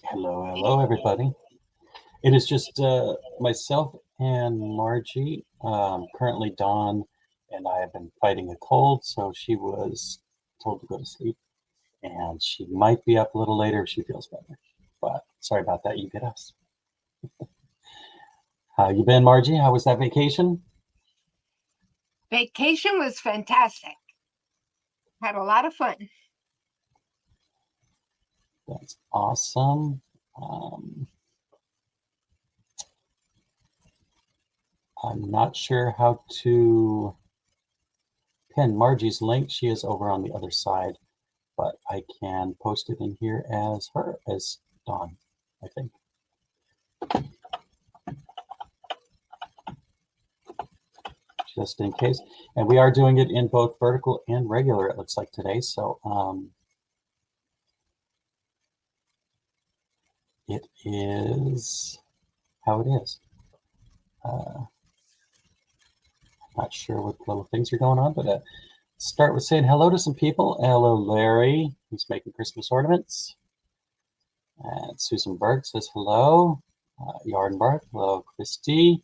Hello, Hey, hello, everybody. It is just myself and Margie. Currently, Dawn and I have been fighting a cold, so she was told to go to sleep, and she might be up a little later if she feels better. But sorry about that. You get us. How you been, Margie? How was that vacation? vacation was fantastic. Had a lot of fun. That's awesome. Um, I'm not sure how to pin Margie's link. She is over on the other side, but I can post it in here as Dawn, I think, just in case. And we are doing it in both vertical and regular, it looks like today. So it is how it is. I'm not sure what little things are going on, but start with saying hello to some people. Hello, Larry, who's making Christmas ornaments. And Susan Berg says hello. Yardenbark, hello, Christy.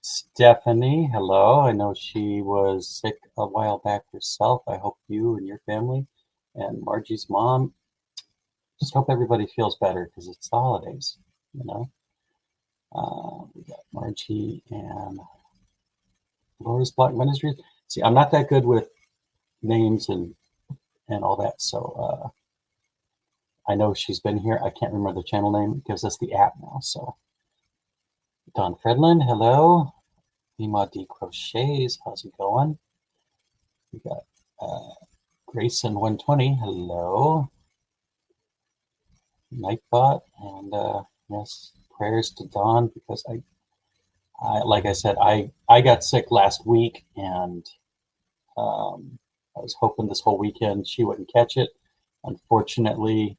Stephanie, hello. I know she was sick a while back herself. I hope you and your family and Margie's mom just hope everybody feels better because it's the holidays, you know. We got Margie and Laura's Black Ministries. See, I'm not that good with names and all that, so I know she's been here. I can't remember the channel name. It gives us the app now. So Don Fredlin, hello. Lima D Crochets, how's it going? We got Grayson 120, hello. Nightbot, and yes, prayers to Dawn because like I said, I got sick last week, and I was hoping this whole weekend she wouldn't catch it. Unfortunately,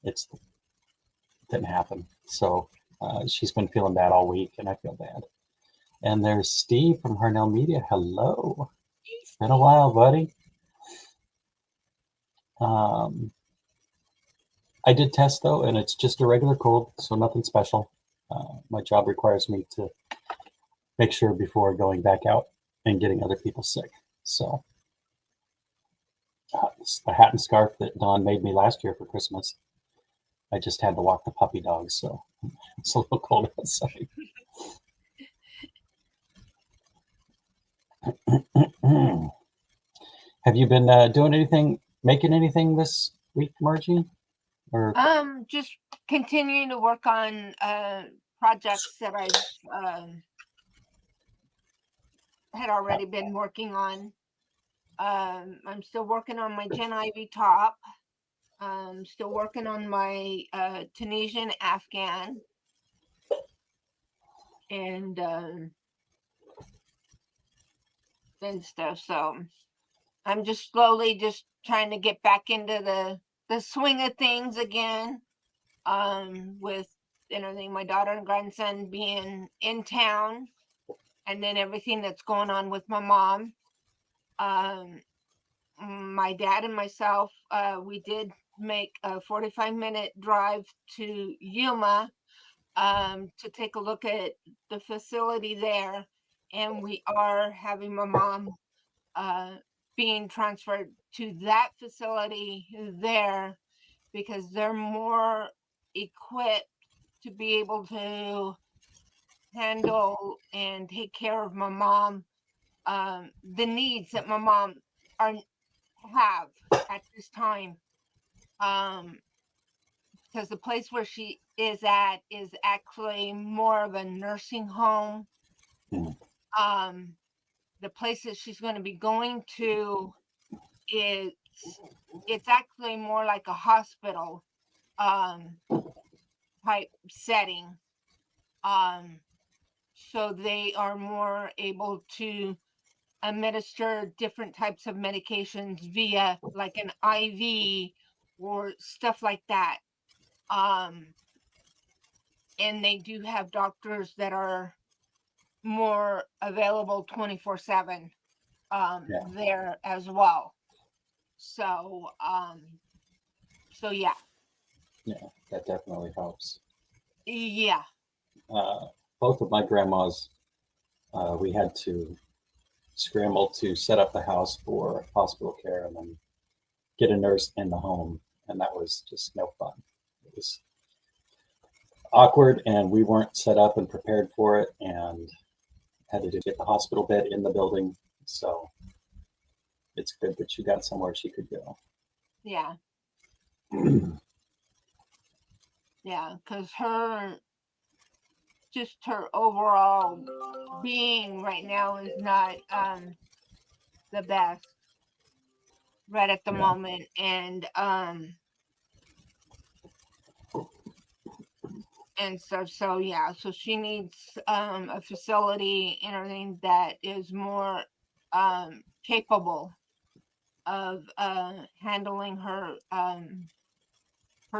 it didn't happen. So she's been feeling bad all week, and I feel bad. And there's Steve from Harnell Media. Hello. It's been a while, buddy. I did test though, and it's just a regular cold, so nothing special. My job requires me to make sure before going back out and getting other people sick. So it's the hat and scarf that Dawn made me last year for Christmas. I just had to walk the puppy dog, so it's a little cold outside. Have you been doing anything, making anything this week, Margie? Or Just continuing to work on projects that I've had already been working on. I'm still working on my Gen Ivy top. Still working on my Tunisian Afghan, and stuff. So I'm just slowly just trying to get back into the swing of things again. With everything, my daughter and grandson being in town, and then everything that's going on with my mom. My dad and myself, we did make a 45-minute drive to Yuma to take a look at the facility there, and we are having my mom being transferred to that facility there because they're more equipped to be able to handle and take care of my mom, the needs that my mom are have at this time. Because the place where she is at is actually more of a nursing home. mm, Um, the place that she's going to be going to is it's actually more like a hospital um, type setting. Um, so they are more able to administer different types of medications via like an IV or stuff like that. Um, and they do have doctors that are more available 24/7 yeah, there as well. So so yeah. Yeah, that definitely helps. Yeah. Both of my grandmas, we had to scramble to set up the house for hospital care and then get a nurse in the home, and that was just no fun. It was awkward, and we weren't set up and prepared for it, and had to get the hospital bed in the building. So it's good that she got somewhere she could go. Yeah. Yeah. Because just her overall being right now is not the best right at the Yeah. moment. And so yeah, so she needs a facility and everything that is more capable of handling her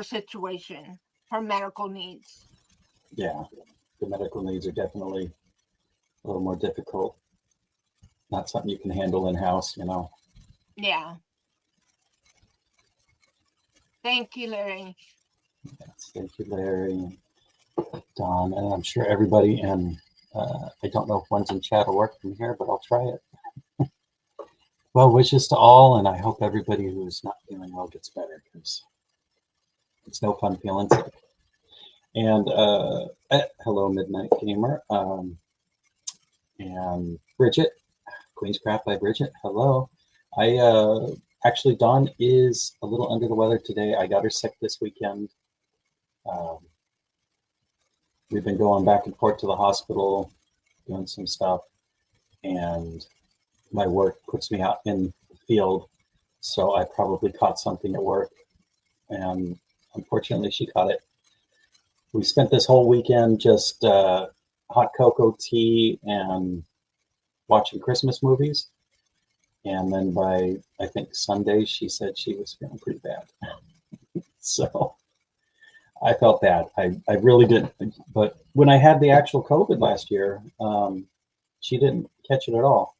situation, her medical needs. Yeah, the medical needs are definitely a little more difficult. Not something you can handle in house, you know. Yeah. Thank you, Larry. Yes, thank you, Larry, Don, and I'm sure everybody. And I don't know if one's in chat will work from here, but I'll try it. Well wishes to all, and I hope everybody who's not feeling well gets better because it's no fun feeling sick. And hello, Midnight Gamer, and Bridget, Queenscraft by Bridget. Hello. I actually, Dawn is a little under the weather today. I got her sick this weekend. Um, we've been going back and forth to the hospital, doing some stuff, and my work puts me out in the field, so I probably caught something at work, and unfortunately, she caught it. We spent this whole weekend just hot cocoa, tea, and watching Christmas movies. And then by, I think, Sunday, she said she was feeling pretty bad. So I felt bad. I really didn't. But when I had the actual COVID last year, she didn't catch it at all.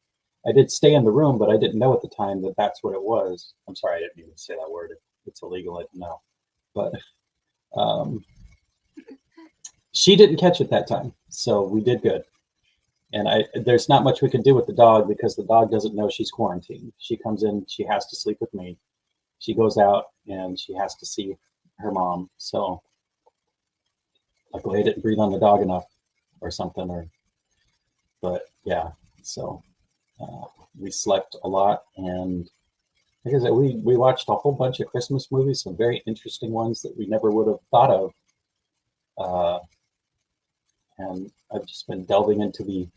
I did stay in the room, but I didn't know at the time that that's what it was. I'm sorry, I didn't even say that word. It's illegal, I didn't know. But um, she didn't catch it that time. So we did good. And there's not much we can do with the dog because the dog doesn't know she's quarantined. She comes in, she has to sleep with me. She goes out and she has to see her mom. So luckily I didn't breathe on the dog enough or something. But yeah, so we slept a lot, and like I said, we watched a whole bunch of Christmas movies, some very interesting ones that we never would have thought of. And I've just been delving into the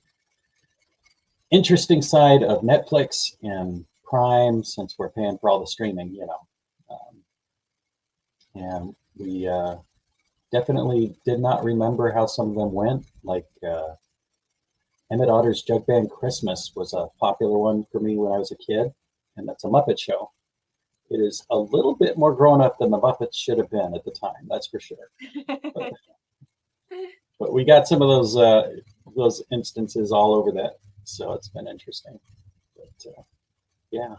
interesting side of Netflix and Prime since we're paying for all the streaming, you know. And we definitely did not remember how some of them went. Like Emmett Otter's Jug Band Christmas was a popular one for me when I was a kid, and that's a Muppet show. It is a little bit more grown up than the Muppets should have been at the time, that's for sure. But we got some of those instances all over that, so it's been interesting. But yeah,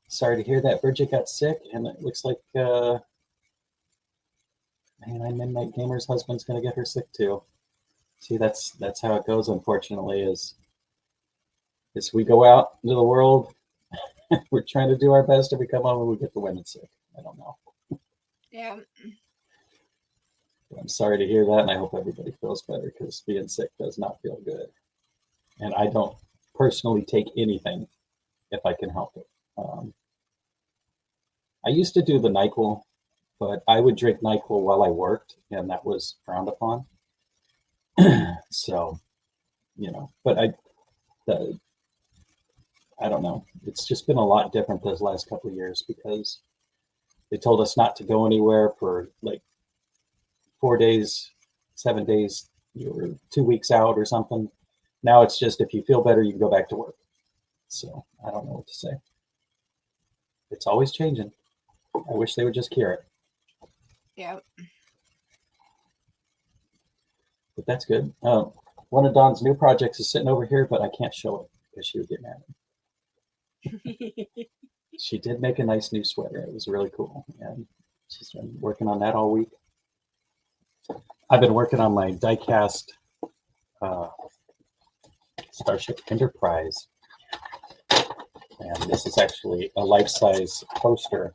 sorry to hear that Bridget got sick, and it looks like man, Midnight Gamer's husband's gonna get her sick too. See, that's how it goes. Unfortunately, is we go out into the world, we're trying to do our best, and we come home and we get the women sick. I don't know. Yeah. But I'm sorry to hear that, and I hope everybody feels better because being sick does not feel good. And I don't personally take anything if I can help it. I used to do the NyQuil, but I would drink NyQuil while I worked, and that was frowned upon. So, you know, but I don't know. It's just been a lot different those last couple of years because they told us not to go anywhere for like 4 days, 7 days, you were 2 weeks out or something. Now it's just if you feel better, you can go back to work. So I don't know what to say. It's always changing. I wish they would just cure it. Yeah. But that's good. One of Dawn's new projects is sitting over here, but I can't show it because she would get mad at me. She did make a nice new sweater. It was really cool. And She's been working on that all week. I've been working on my die-cast Starship Enterprise. And this is actually a life-size poster.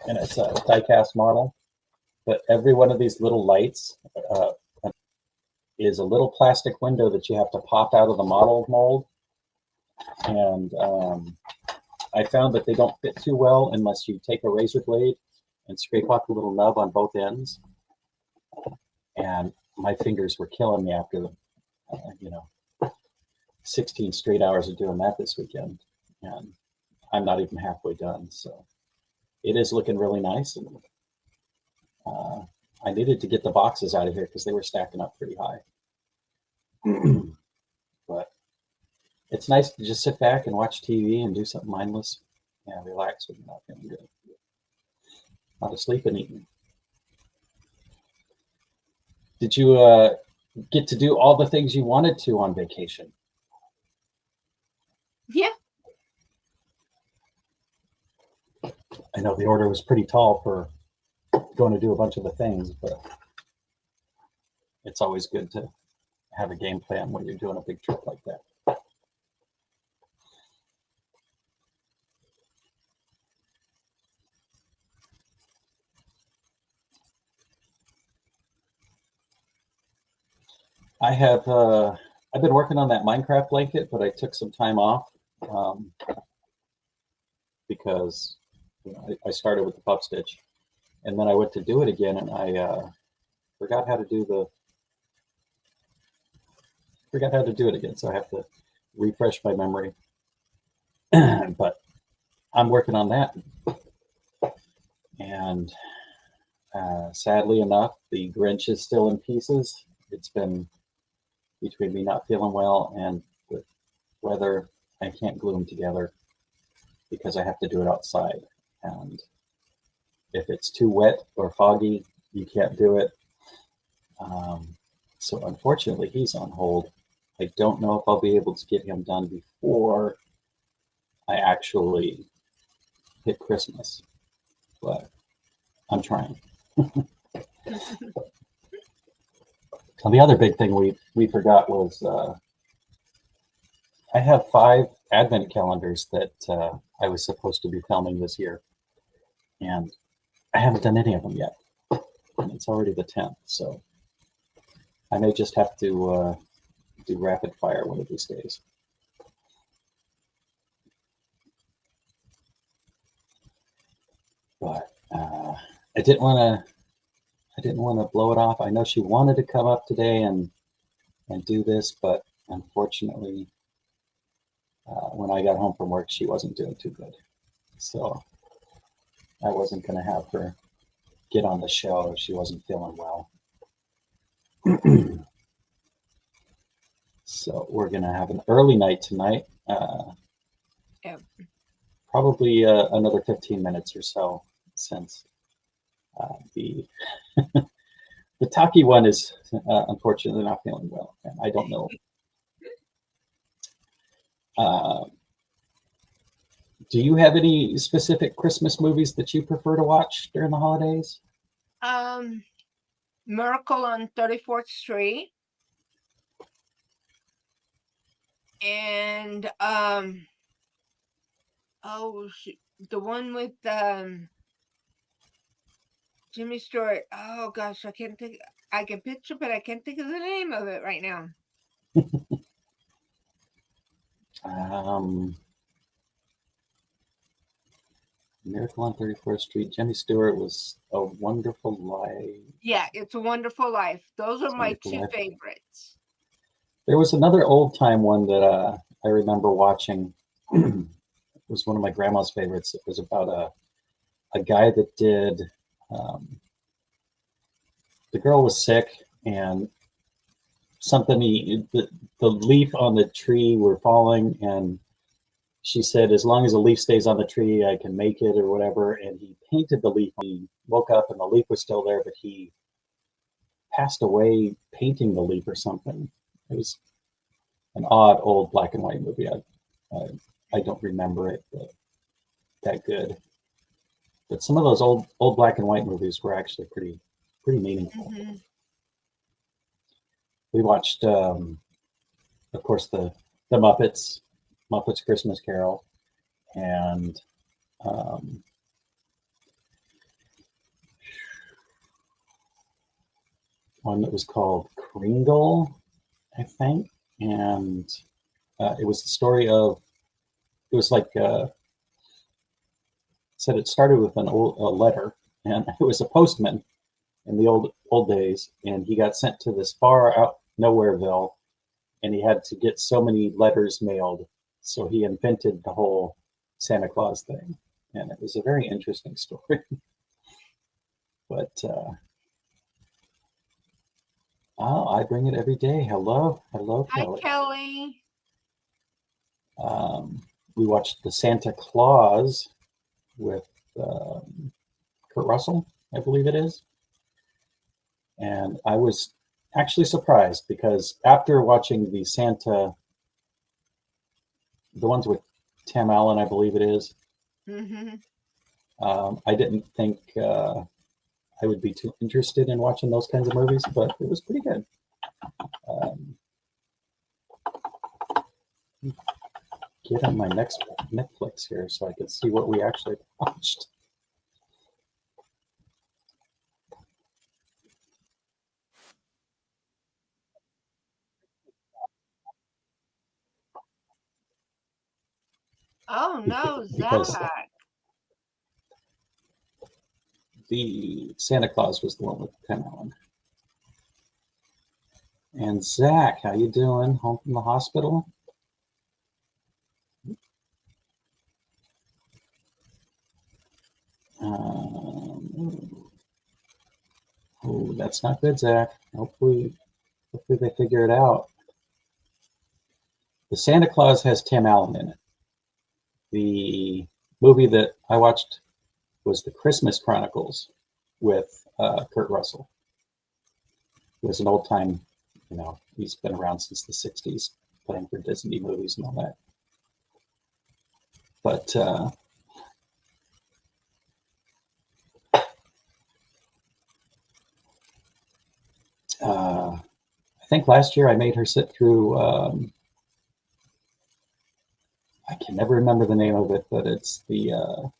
And it's a die-cast model. But every one of these little lights is a little plastic window that you have to pop out of the model mold. And I found that they don't fit too well unless you take a razor blade and scrape off the little nub on both ends. And my fingers were killing me after the, 16 straight hours of doing that this weekend. And I'm not even halfway done. So it is looking really nice. And I needed to get the boxes out of here because they were stacking up pretty high. But it's nice to just sit back and watch TV and do something mindless and relax when you're not feeling good. A lot of sleep and eating. Did you get to do all the things you wanted to on vacation? Yeah. I know the order was pretty tall for going to do a bunch of the things, but it's always good to have a game plan when you're doing a big trip like that. I've been working on that Minecraft blanket, but I took some time off because I started with the puff stitch, and then I went to do it again, and I forgot how to do it again. So I have to refresh my memory. But I'm working on that, and sadly enough, the Grinch is still in pieces. It's been between me not feeling well and the weather. I can't glue them together because I have to do it outside. And if it's too wet or foggy, you can't do it. So unfortunately, he's on hold. I don't know if I'll be able to get him done before I actually hit Christmas, but I'm trying. And the other big thing we forgot was I have 5 advent calendars that I was supposed to be filming this year, and I haven't done any of them yet. And it's already the 10th, so I may just have to do rapid fire one of these days. But I didn't want to blow it off. I know she wanted to come up today and do this, but unfortunately, when I got home from work, she wasn't doing too good. So I wasn't going to have her get on the show if she wasn't feeling well. So we're going to have an early night tonight. Yep. Probably another 15 minutes or so, since the the Taki one is unfortunately not feeling well, and I don't know. Do you have any specific Christmas movies that you prefer to watch during the holidays? Miracle on 34th Street. And the one with Jimmy Stewart. Oh gosh, I can picture, but I can't think of the name of it right now. Miracle on 34th Street. Jimmy Stewart was A Wonderful Life. Yeah, It's a Wonderful Life. Those are my 2 favorites. There was another old time one that I remember watching. It was one of my grandma's favorites. It was about a guy that did. The girl was sick, and something the leaf on the tree were falling, and she said, as long as the leaf stays on the tree, I can make it or whatever. And he painted the leaf. He woke up and the leaf was still there, but he passed away painting the leaf or something. It was an odd old black and white movie. I don't remember it, but that good. But some of those old black and white movies were actually pretty meaningful. Mhm. We watched, of course, the Muppets Christmas Carol, and um, one that was called Kringle, I think, and it was the story of. It was like said it started with a letter, and it was a postman in the old days, and he got sent to this far out nowhereville, and he had to get so many letters mailed, so he invented the whole Santa Claus thing, and it was a very interesting story. But I bring it every day. Hello, Hi, Kelly. Kelly. We watched the Santa Claus with Kurt Russell, I believe it is. And I was actually surprised because after watching the ones with Tim Allen, I believe it is, Mhm. I didn't think I would be too interested in watching those kinds of movies, but it was pretty good. Um, get on my next Netflix here so I can see what we actually watched. Oh no, Because Zach. the Santa Claus was the one with Tim Allen. And Zach, how you doing? Home from the hospital? Oh, that's not good, Zach. Hopefully they figure it out. The Santa Claus has Tim Allen in it. The movie that I watched was The Christmas Chronicles with Kurt Russell. It was an old time, he's been around since the 60s, playing for Disney movies and all that. But I think last year I made her sit through, I can never remember the name of it, but it's the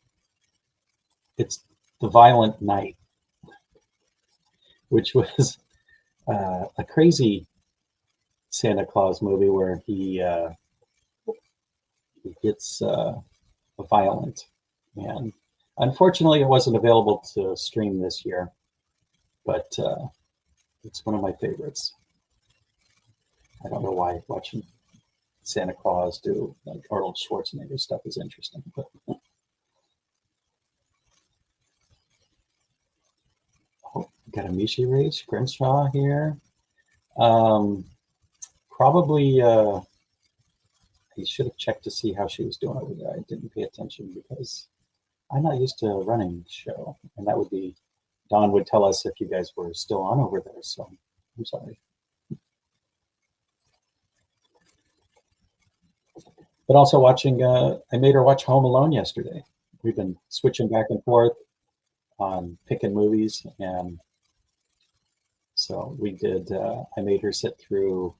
Violent Night, which was a crazy Santa Claus movie where he gets violent, and unfortunately, it wasn't available to stream this year. But it's one of my favorites. I don't know why watching Santa Claus do like Arnold Schwarzenegger stuff is interesting, but oh, got a Mishi Rage Grimshaw here. Um, Probably he should have checked to see how she was doing over there. I didn't pay attention because I'm not used to running the show, and that would be Don would tell us if you guys were still on over there. So I'm sorry. But also watching, I made her watch Home Alone yesterday. We've been switching back and forth on picking movies, and so we did. I made her sit through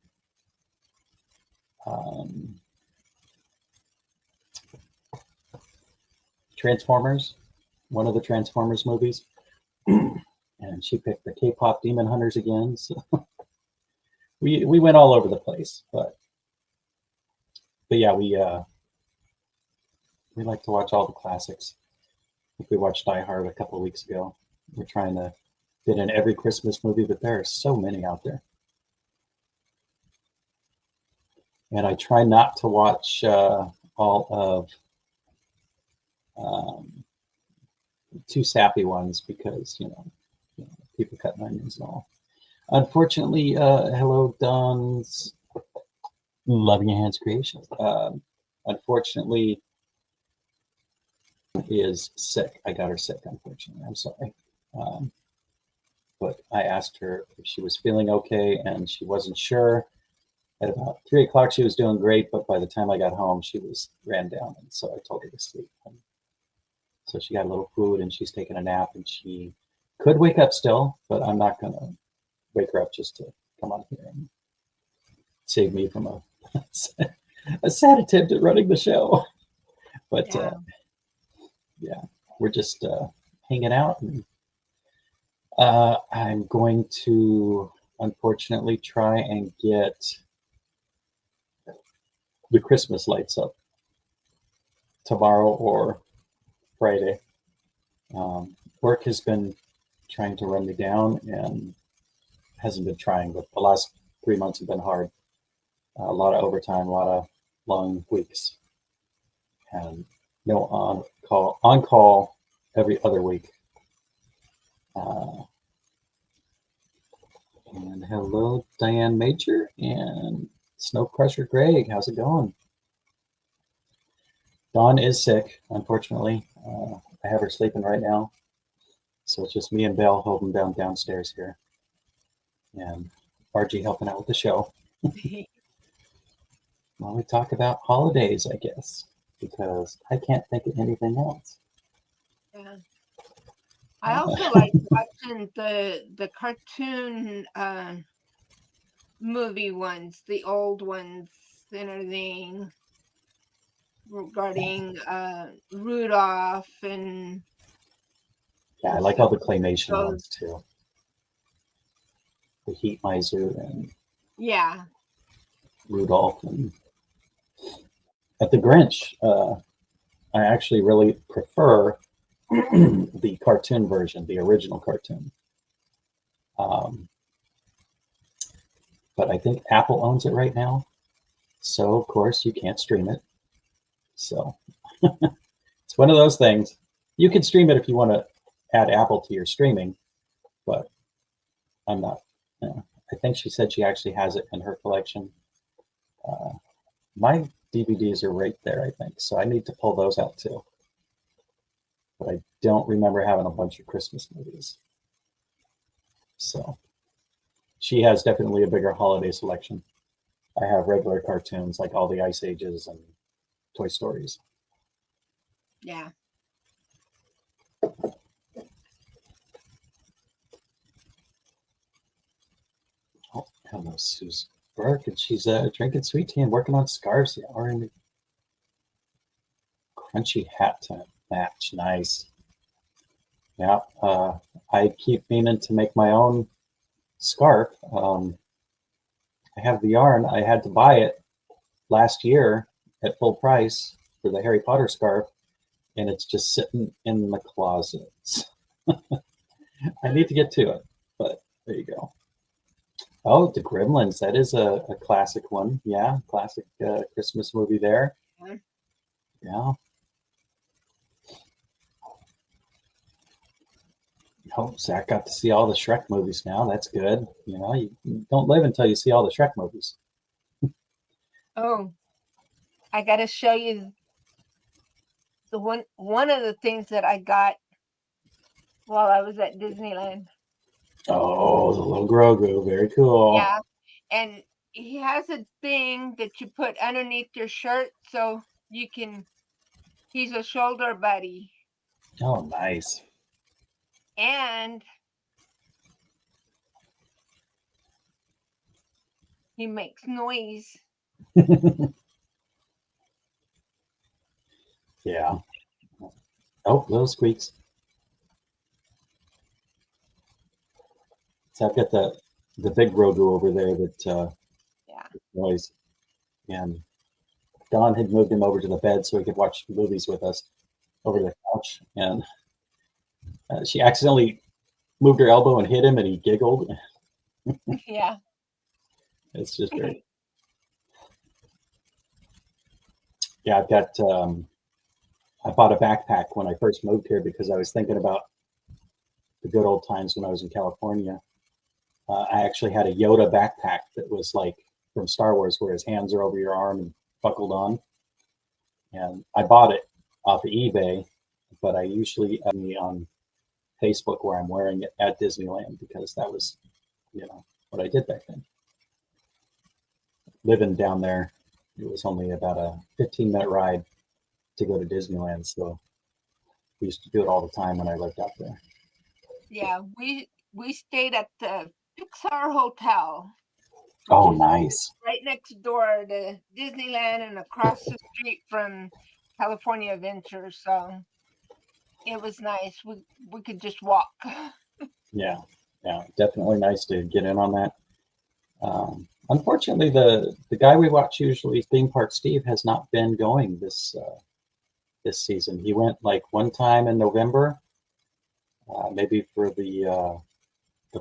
um, Transformers, one of the Transformers movies, and she picked the K-pop Demon Hunters again. So we went all over the place, but yeah, we like to watch all the classics. I think we watched Die Hard a couple of weeks ago. We're trying to fit in every Christmas movie, but there are so many out there. And I try not to watch all of too sappy ones because people cutting onions and all. Unfortunately, hello Don's Loving Your Hands Creations. Unfortunately, is sick. I got her sick. Unfortunately, I'm sorry. Um, but I asked her if she was feeling okay, and she wasn't sure. At about 3 o'clock, she was doing great, but by the time I got home, she was ran down, and so I told her to sleep. So she got a little food and she's taking a nap, and she could wake up still, but I'm not going to wake her up just to come on here and save me from a sad attempt at running the show. But Yeah. yeah, we're just hanging out. And I'm going to unfortunately try and get the Christmas lights up tomorrow or Friday. Work has been trying to run me down and hasn't been trying, but the last 3 months have been hard. A lot of overtime, a lot of long weeks, and no on call every other week. And hello, Diane Major and Snow Crusher Greg. How's it going? Dawn is sick, unfortunately. I have her sleeping right now. So it's just me and Belle holding down downstairs here. And Archie helping out with the show. Well, we talk about holidays, I guess, because I can't think of anything else. Yeah. I also like watching the cartoon movie ones, the old ones and everything regarding Rudolph and Yeah, I like all the claymation ones too. The Heat Miser and yeah. Rudolph and at the Grinch. I actually really prefer the cartoon version, the original cartoon. But I think Apple owns it right now, so of course you can't stream it. So it's one of those things. You can stream it if you want to add Apple to your streaming, but I'm not. I think she said she actually has it in her collection. My DVDs are right there, I think, so I need to pull those out too. But I don't remember having a bunch of Christmas movies. So she has definitely a bigger holiday selection. I have regular cartoons like all the Ice Ages and Toy Stories. Yeah. Oh, hello, Susan Burke, and she's drinking sweet tea and working on scarves. Yeah, or in the crunchy hat to match. Nice. Yeah, I keep meaning to make my own scarf. I have the yarn. I had to buy it last year at full price for the Harry Potter scarf, and it's just sitting in the closet. I need to get to it, but there you go. Oh, the Gremlins. That is a classic one. Yeah, classic Christmas movie there. Yeah. Oh, Zach got to see all the Shrek movies now. That's good. You know, you don't live until you see all the Shrek movies. Oh, I got to show you the one of the things that I got while I was at Disneyland. Oh, the little Grogu. Very cool. Yeah. And he has a thing that you put underneath your shirt so you can, he's a shoulder buddy. Oh, nice. And he makes noise. Yeah. Oh, little squeaks. So I've got the big Grogu over there that Yeah. noise, and Don had moved him over to the bed so he could watch movies with us over the couch, and she accidentally moved her elbow and hit him, and he giggled. Yeah. It's just great. Yeah, I've got. I bought a backpack when I first moved here because I was thinking about the good old times when I was in California. I actually had a Yoda backpack that was like from Star Wars, where his hands are over your arm and buckled on. And I bought it off of eBay, but I usually on Facebook where I'm wearing it at Disneyland because that was, what I did back then. Living down there, it was only about a 15-minute ride to go to Disneyland. So We used to do it all the time when I lived out there. Yeah, we stayed at the Pixar Hotel, which Oh, is nice. right next door to Disneyland and across the street from California Adventure. So it was nice. We could just walk. Yeah, yeah, definitely nice to get in on that. Unfortunately, the guy we watch usually, Theme Park Steve, has not been going this season. He went like one time in November, maybe for the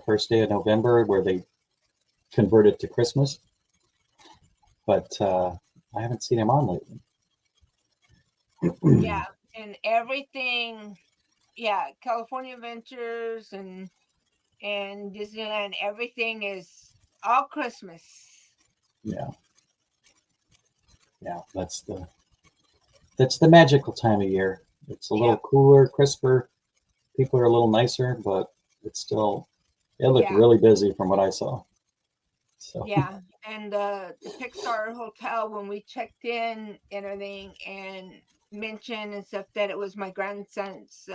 first day of November where they converted to Christmas, but I haven't seen him on lately. Yeah, and everything. Yeah, California Adventures and Disneyland. Everything is all Christmas. Yeah, yeah, that's the magical time of year. It's a little Yep. cooler, crisper. People are a little nicer, but it's still it looked Yeah. really busy from what I saw. So Yeah, and the Pixar Hotel, when we checked in and everything and mentioned and stuff that it was my grandson's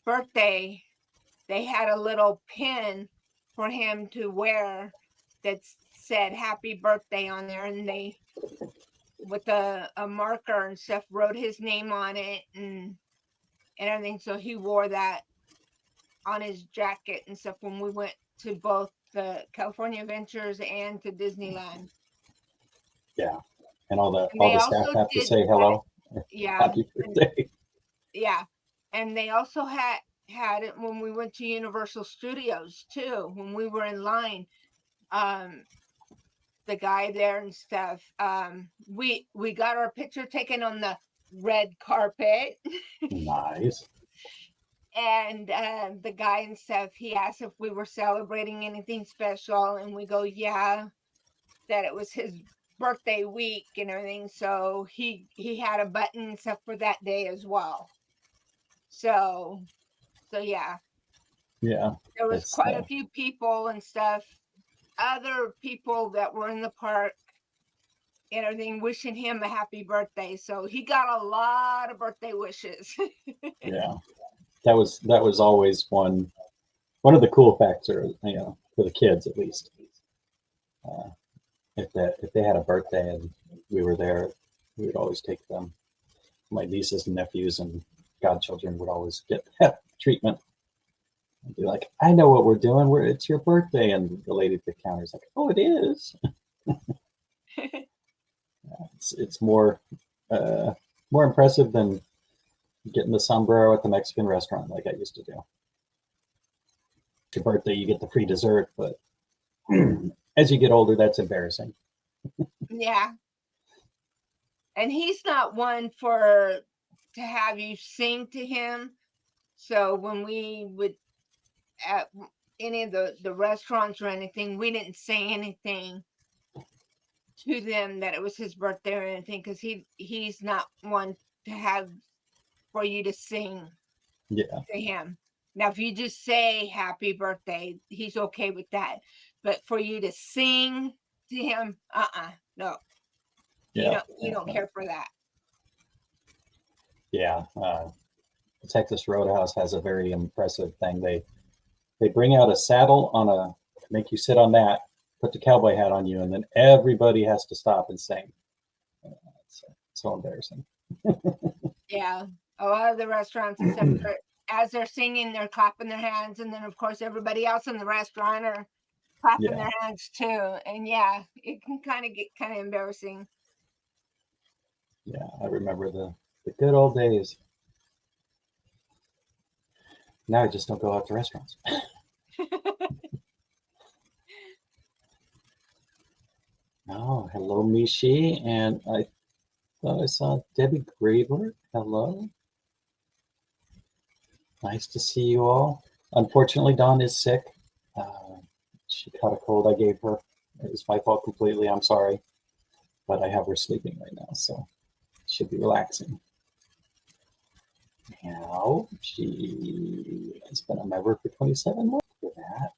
birthday, they had a little pin for him to wear that said happy birthday on there, and they with a marker and stuff wrote his name on it and everything. So he wore that on his jacket and stuff when we went to both the California Adventures and to Disneyland. yeah, and all And all they the staff also have to did say hello, yeah, happy birthday. yeah. And they also had it when we went to Universal Studios too, when we were in line. Um the guy there and stuff. We got our picture taken on the red carpet. Nice. And the guy and stuff, he asked if we were celebrating anything special, and we go, yeah, that it was his birthday week and everything. So he had a button and stuff for that day as well. So yeah, Yeah, there was it's quite a few people and stuff, other people that were in the park and everything, wishing him a happy birthday. So he got a lot of birthday wishes. yeah. That was always one of the cool facts, or for the kids at least. Uh, if they had a birthday and we were there, we would always take them. My nieces and nephews and godchildren would always get that treatment. And be like, I know what we're doing. It's your birthday, and the lady at the counter is like, oh, it is. It's more impressive than getting the sombrero at the Mexican restaurant like I used to do. Your birthday, you get the free dessert, but as you get older, that's embarrassing. Yeah. And he's not one to have you sing to him. So when we would at any of the restaurants or anything, we didn't say anything to them that it was his birthday or anything, because he's not one to have for you to sing Yeah, to him. Now, if you just say happy birthday, he's okay with that. But for you to sing to him, no, yeah, you don't care for that. yeah. The Texas Roadhouse has a very impressive thing. They bring out a saddle make you sit on that, put the cowboy hat on you, and then everybody has to stop and sing. It's so embarrassing. Yeah, a lot of the restaurants, except for as they're singing, they're clapping their hands, and then of course everybody else in the restaurant are clapping Yeah, their hands too. And yeah, it can get kind of embarrassing. yeah. I remember the good old days. Now I just don't go out to restaurants. Oh, hello, Mishi, and I thought I saw Debbie Graver. Hello. Nice to see you all. Unfortunately, Dawn is sick. She caught a cold I gave her. It was my fault completely. I'm sorry. But I have her sleeping right now, so she'll be relaxing. Now, she has been a member for 27 months for that.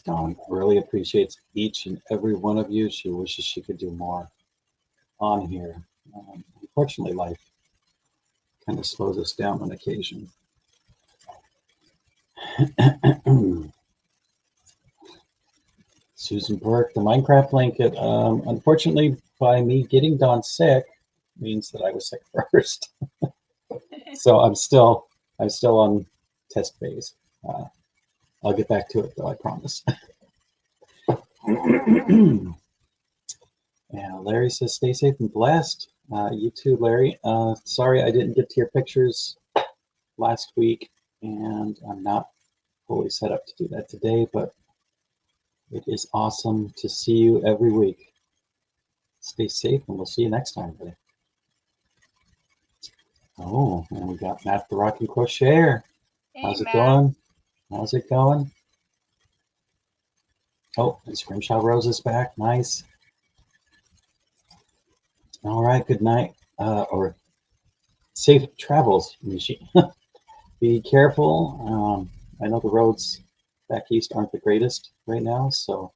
Dawn really appreciates each and every one of you. She wishes she could do more on here. Unfortunately, life kind of slows us down on occasion. Susan Burke, the Minecraft blanket. Unfortunately, by me getting Dawn sick means that I was sick first. So I'm still on test phase. I'll get back to it though, I promise. Yeah, Larry says, stay safe and blessed. You too, Larry. Sorry I didn't get to your pictures last week, and I'm not fully set up to do that today, but it is awesome to see you every week. Stay safe, and we'll see you next time, buddy. Oh, and we got Matt the Rocking Crocheter. Hey, How's it Matt. going? How's it going? Oh, and Scrimshaw Rose is back. Nice. All right, good night. Or safe travels, Mishi. Be careful. I know the roads back east aren't the greatest right now, so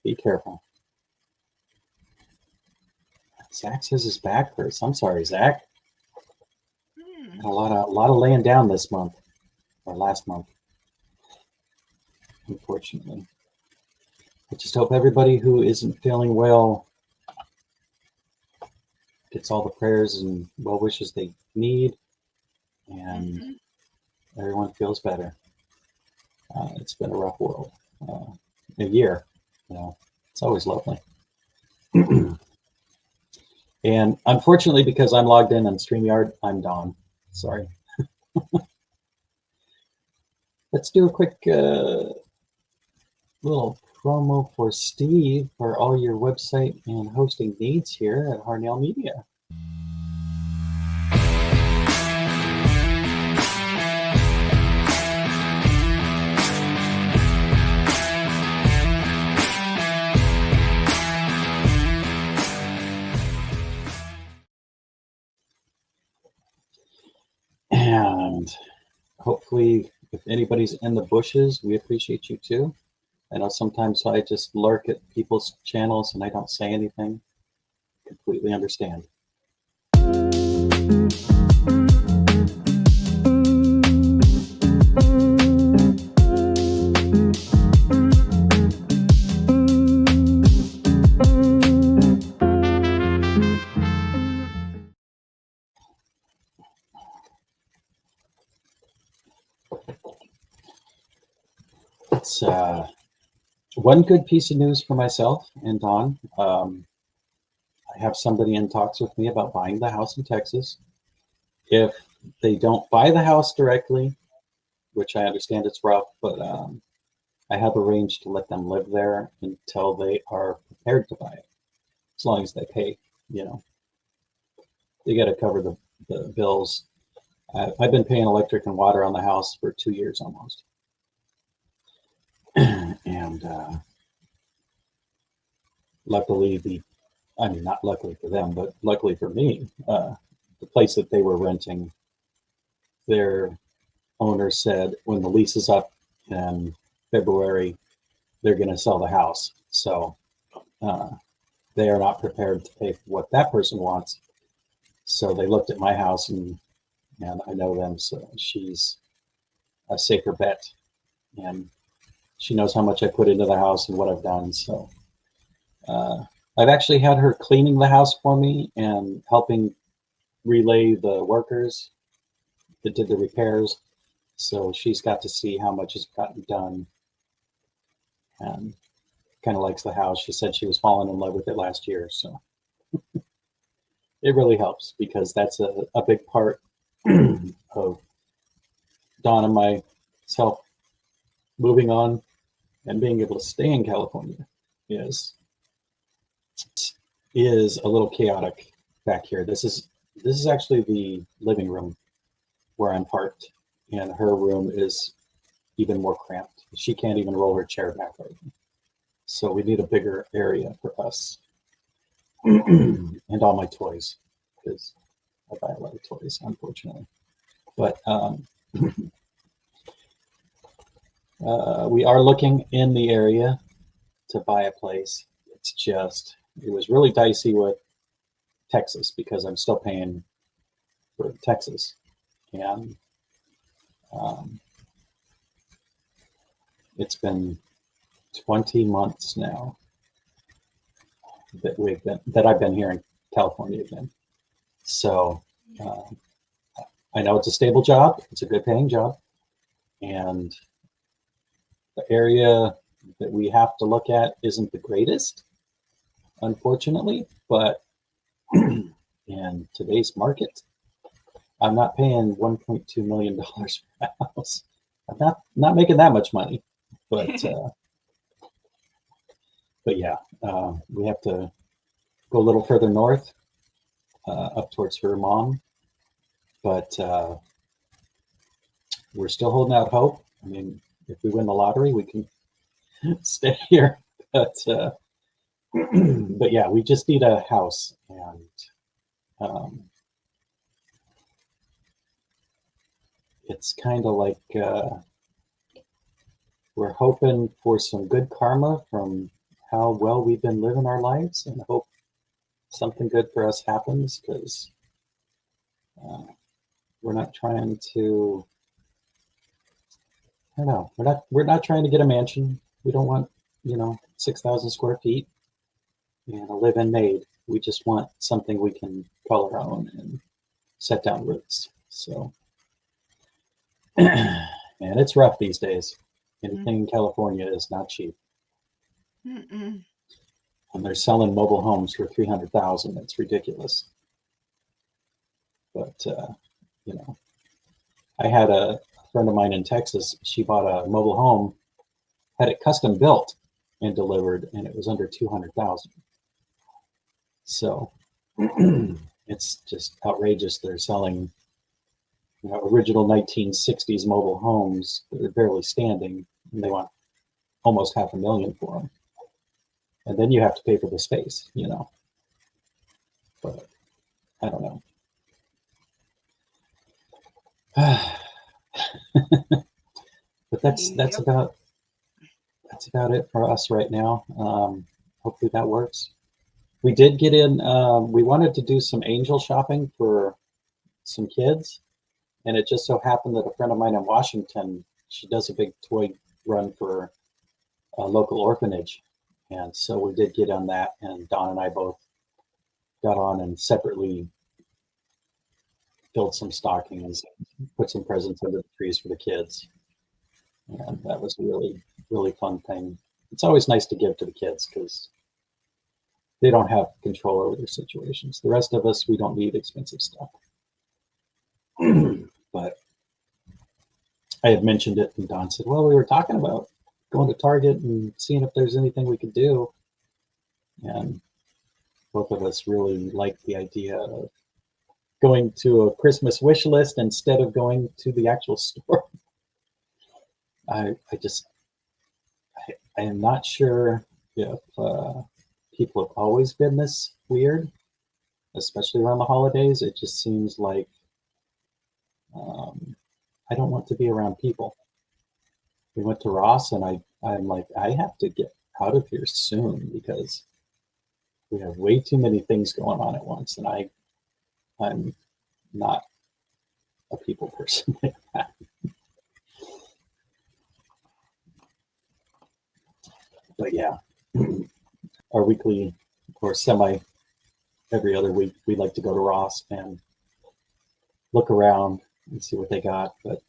be careful. Zach says his back hurts. I'm sorry, Zach. A lot of laying down this month or last month, unfortunately. I just hope everybody who isn't feeling well gets all the prayers and well wishes they need, and everyone feels better. It's been a rough world. A year, it's always lovely. And unfortunately, because I'm logged in on StreamYard, I'm Dawn. Sorry. Let's do a quick little promo for Steve for all your website and hosting needs here at Harnell Media. And hopefully, if anybody's in the bushes, we appreciate you too. I know sometimes I just lurk at people's channels and I don't say anything. Completely understand. It's one good piece of news for myself and Dawn. I have somebody in talks with me about buying the house in Texas. If they don't buy the house directly, which I understand it's rough, but I have arranged to let them live there until they are prepared to buy it, as long as they pay. They got to cover the bills. I've been paying electric and water on the house for 2 years almost. And luckily, not luckily for them, but luckily for me, the place that they were renting, their owner said when the lease is up in February, they're going to sell the house. So they are not prepared to pay for what that person wants. So they looked at my house, and I know them, so she's a safer bet. And she knows how much I put into the house and what I've done. So I've actually had her cleaning the house for me and helping relay the workers that did the repairs. So she's got to see how much has gotten done and kind of likes the house. She said she was falling in love with it last year. So it really helps because that's a big part of Dawn and myself moving on and being able to stay in California is a little chaotic back here. This is actually the living room where I'm parked, and her room is even more cramped. She can't even roll her chair back right now. So we need a bigger area for us and all my toys, because I buy a lot of toys, unfortunately. But We are looking in the area to buy a place. It was really dicey with Texas because I'm still paying for Texas. And um, it's been 20 months now that I've been here in California again. So uh, I know it's a stable job. It's a good paying job. And the area that we have to look at isn't the greatest, unfortunately. But in today's market, I'm not paying $1.2 million for a house. I'm not making that much money. But yeah, we have to go a little further north, up towards her mom. But we're still holding out hope. I mean, if we win the lottery, we can stay here. But yeah, we just need a house, and um, it's kind of like we're hoping for some good karma from how well we've been living our lives, and hope something good for us happens, because uh, we're not trying to. I don't know. We're not trying to get a mansion. We don't want 6,000 square feet and a live-in maid. We just want something we can call our own and set down roots. So, and it's rough these days. Anything in California is not cheap, Mm-mm. and they're selling mobile homes for 300,000. It's ridiculous. But I had a friend of mine in Texas. She bought a mobile home, had it custom built and delivered, and it was under 200,000. So it's just outrageous. They're selling original 1960s mobile homes that are barely standing, and they want almost $500,000 for them. And then you have to pay for the space. But I don't know. But that's Yep. about it for us right now. Hopefully that works. We did get in. We wanted to do some angel shopping for some kids, and it just so happened that a friend of mine in Washington, she does a big toy run for a local orphanage, and so we did get on that. And Don and I both got on and separately filled some stockings, put some presents under the trees for the kids, and that was a really really fun thing. It's always nice to give to the kids because they don't have control over their situations. The rest of us, we don't need expensive stuff. But I had mentioned it, and Don said, "Well, we were talking about going to Target and seeing if there's anything we could do." And both of us really like the idea of going to a Christmas wish list instead of going to the actual store. I just I am not sure if people have always been this weird, especially around the holidays. It just seems like I don't want to be around people. We went to Ross, and I'm like, I have to get out of here soon because we have way too many things going on at once, and I'm not a people person like that. But yeah, our weekly or semi every other week, we like to go to Ross and look around and see what they got. But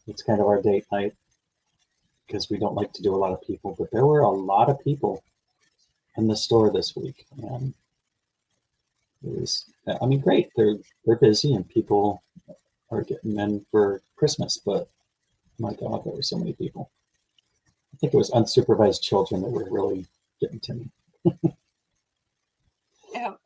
it's kind of our date night because we don't like to do a lot of people. But there were a lot of people in the store this week, and it was, I mean, great. They're busy and people are getting in for Christmas, but my God, there were so many people. I think it was unsupervised children that were really getting to me. Yep.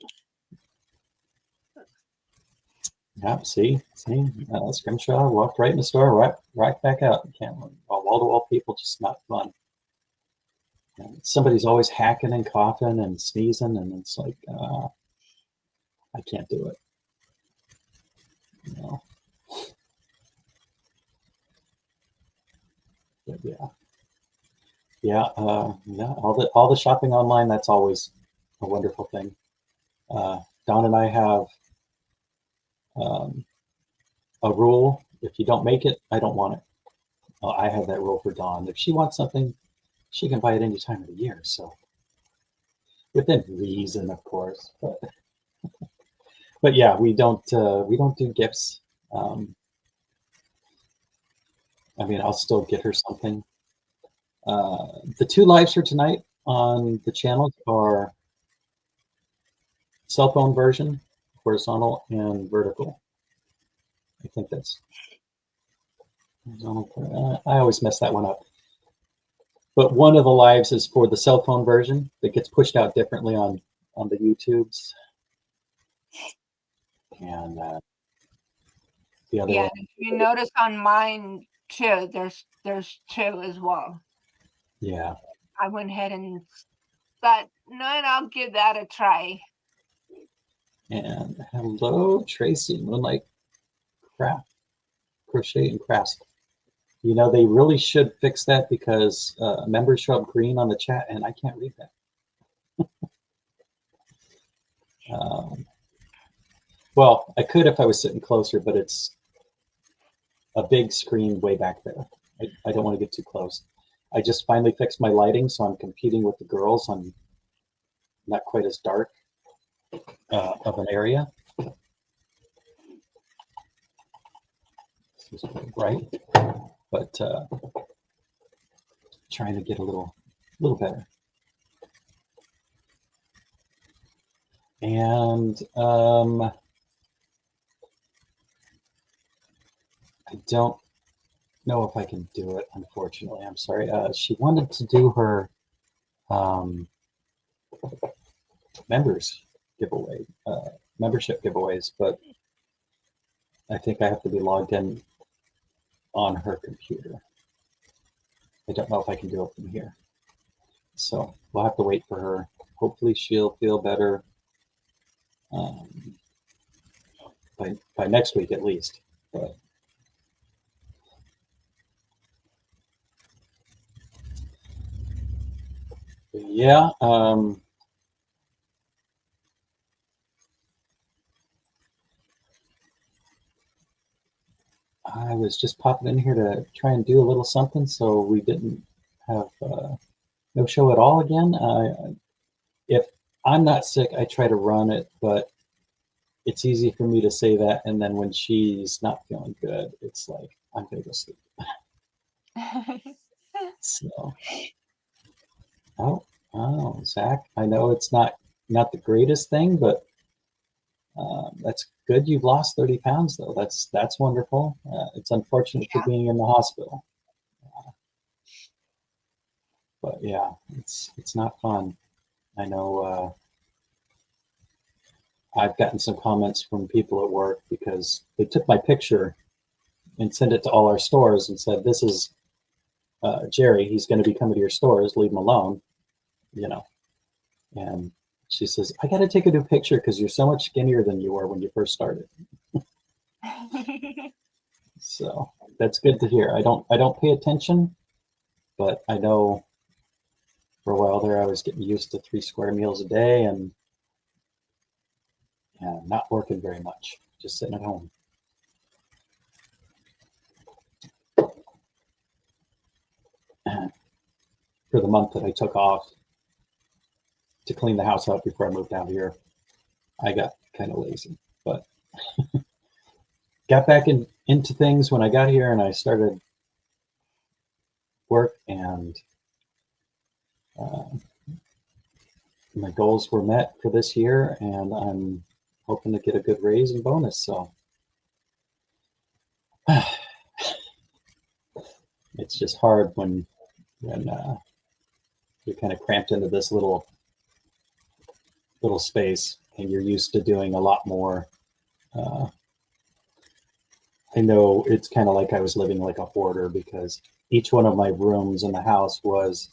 Yeah, see, Scrimshaw walked right in the store, right back out. Can't wall to wall people, just not fun. And somebody's always hacking and coughing and sneezing, and it's like I can't do it. You know. But yeah, all the shopping online, that's always a wonderful thing. Don and I have um, a rule: if you don't make it, I don't want it. I have that rule for Dawn. If she wants something, she can buy it any time of the year. So within reason, of course. But yeah, we don't do gifts. Um, I mean, I'll still get her something. The two lives for tonight on the channels are cell phone version, horizontal and vertical. I think that's horizontal. I always mess that one up. But one of the lives is for the cell phone version that gets pushed out differently on the YouTubes, and the other Yeah, one, and if you notice on mine too, there's two as well. yeah. I went ahead and thought, no, I'll give that a try. And hello, Tracy, Moonlight Craft, Crochet and Crafts. You know, they really should fix that because members show up green on the chat and I can't read that. Well, I could if I was sitting closer, but it's a big screen way back there. I don't want to get too close. I just finally fixed my lighting, so I'm competing with the girls on not quite as dark of an area. This is bright, but trying to get a little better. And I don't know if I can do it, unfortunately. I'm sorry. She wanted to do her members giveaway, membership giveaways, but I think I have to be logged in on her computer. I don't know if I can do it from here. So we'll have to wait for her. Hopefully she'll feel better by next week at least. But yeah, I was just popping in here to try and do a little something, so we didn't have no show at all again. If I'm not sick, I try to run it, but it's easy for me to say that, and then when she's not feeling good, it's like I'm gonna go sleep. So, oh, Zach, I know it's not the greatest thing, but that's good. You've lost 30 pounds, though. That's wonderful. It's unfortunate for Yeah. being in the hospital, but yeah, it's not fun. I know. I've gotten some comments from people at work because they took my picture and sent it to all our stores and said, "This is Jerry. He's going to be coming to your stores. Leave him alone." You know, and she says, "I got to take a new picture because you're so much skinnier than you were when you first started." So that's good to hear. I don't pay attention, but I know for a while there I was getting used to 3 square meals a day and not working very much, just sitting at home. For the month that I took off to clean the house up before I moved out here, I got kind of lazy, but got back into things when I got here and I started work, and my goals were met for this year, and I'm hoping to get a good raise and bonus. So it's just hard when you're kind of cramped into this little space and you're used to doing a lot more. I know it's kind of like I was living like a hoarder because each one of my rooms in the house was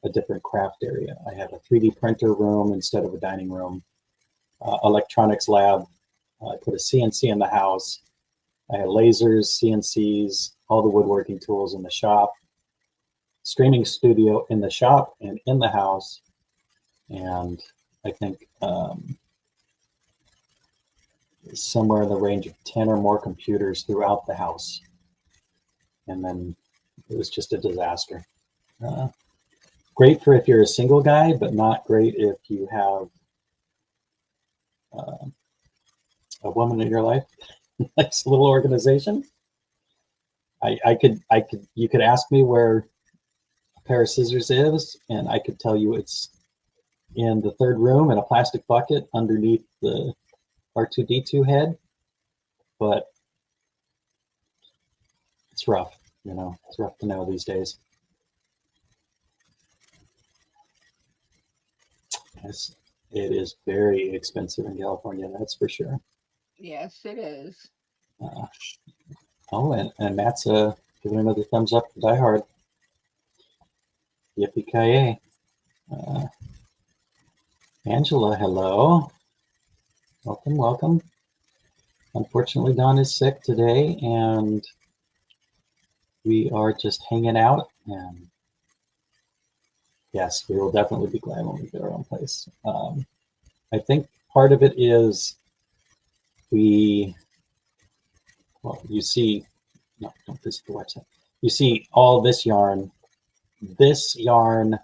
a different craft area. I had a 3D printer room instead of a dining room, electronics lab. I put a CNC in the house. I had lasers, CNCs, all the woodworking tools in the shop. streaming studio in the shop and in the house, and I think somewhere in the range of 10 or more computers throughout the house. And then it was just a disaster. Great for if you're a single guy, but not great if you have a woman in your life. Likes a little organization. You could ask me where a pair of scissors is, and I could tell you it's in the third room in a plastic bucket underneath the R2D2 head, but it's rough, it's rough to know these days. Yes, it is very expensive in California, that's for sure. Yes, it is. And Matt's giving another thumbs up for Die Hard. Yippee-ki-yay. Angela, hello. Welcome, welcome. Unfortunately, Dawn is sick today, and we are just hanging out. And yes, we will definitely be glad when we get our own place. I think part of it is you see, no, don't visit the website. You see all this yarn. This yarn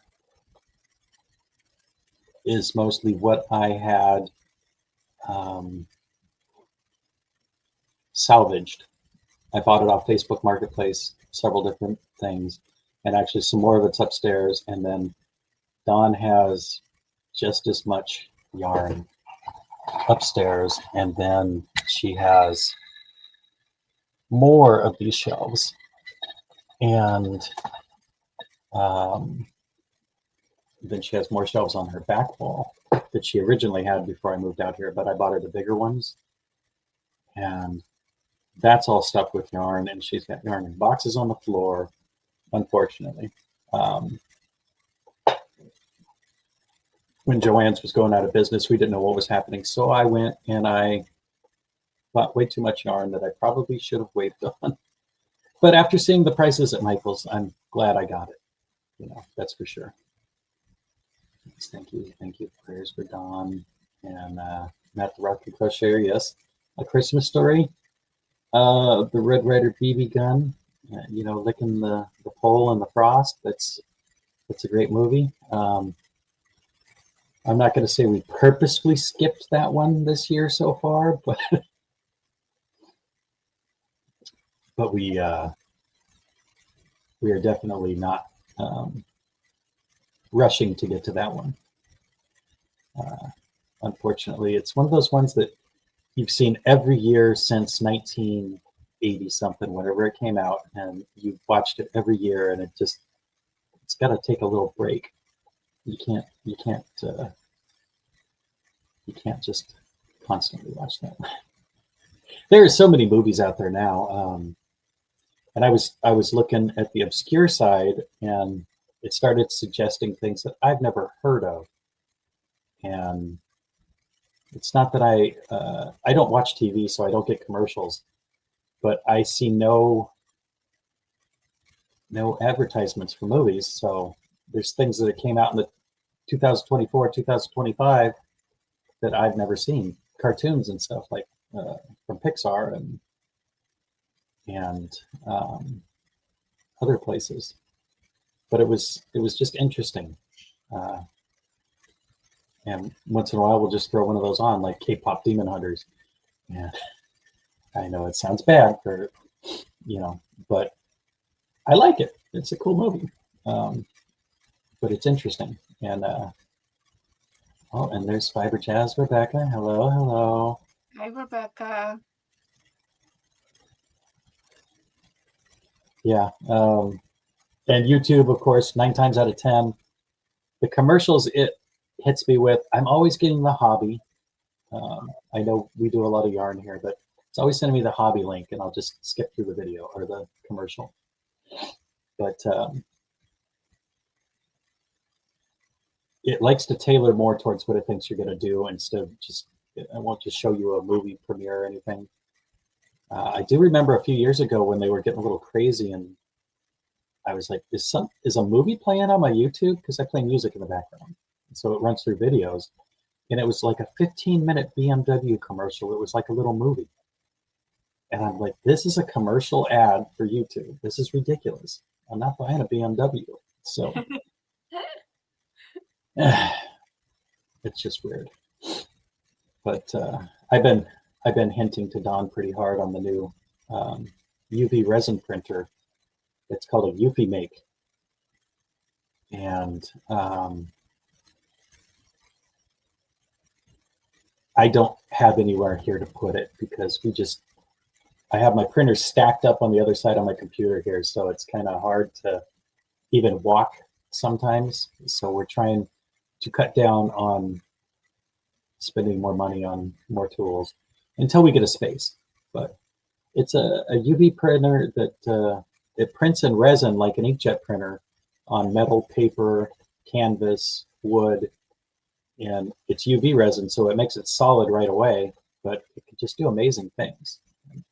is mostly what I had salvaged. I bought it off Facebook Marketplace, several different things, and actually some more of it's upstairs. And then Dawn has just as much yarn upstairs, and then she has more of these shelves. And then she has more shelves on her back wall that she originally had before I moved out here, but I bought her the bigger ones. And that's all stuffed with yarn, and she's got yarn in boxes on the floor, unfortunately. When Joann's was going out of business, we didn't know what was happening. So I went and I bought way too much yarn that I probably should have waited on. But after seeing the prices at Michael's, I'm glad I got it. That's for sure. Yes, thank you. Thank you. Prayers for Dawn and Matt the Rock and Crocheter. Yes. A Christmas Story. The Red Ryder BB gun. Licking the pole in the frost. That's a great movie. I'm not going to say we purposefully skipped that one this year so far, but we are definitely not rushing to get to that one. Unfortunately, it's one of those ones that you've seen every year since 1980 something, whenever it came out, and you've watched it every year, and it's got to take a little break. You can't just constantly watch that. There are so many movies out there now, and I was looking at the obscure side, and it started suggesting things that I've never heard of. And it's not that I don't watch TV, so I don't get commercials, but I see no advertisements for movies. So there's things that came out in the 2024, 2025 that I've never seen, cartoons and stuff like from Pixar and other places. But it was just interesting. And once in a while, we'll just throw one of those on, like K-pop Demon Hunters. Yeah, I know it sounds bad for, but I like it. It's a cool movie, but it's interesting. And and there's Fiber Jazz Rebecca. Hello, hello. Hi, Rebecca. Yeah, and YouTube, of course, 9 times out of 10, the commercials it hits me with. I'm always getting the hobby. I know we do a lot of yarn here, but it's always sending me the hobby link, and I'll just skip through the video or the commercial. But it likes to tailor more towards what it thinks you're going to do instead of I won't just show you a movie premiere or anything. I do remember a few years ago when they were getting a little crazy, and I was like, is a movie playing on my YouTube? Because I play music in the background. So it runs through videos. And it was like a 15-minute BMW commercial. It was like a little movie. And I'm like, this is a commercial ad for YouTube. This is ridiculous. I'm not buying a BMW. So it's just weird. But I've been hinting to Don pretty hard on the new UV resin printer. It's called a UV Make, and I don't have anywhere here to put it because I have my printer stacked up on the other side of my computer here, so it's kind of hard to even walk sometimes. So we're trying to cut down on spending more money on more tools until we get a space. But it's a UV printer that it prints in resin like an inkjet printer on metal, paper, canvas, wood, and it's UV resin, so it makes it solid right away, but it can just do amazing things.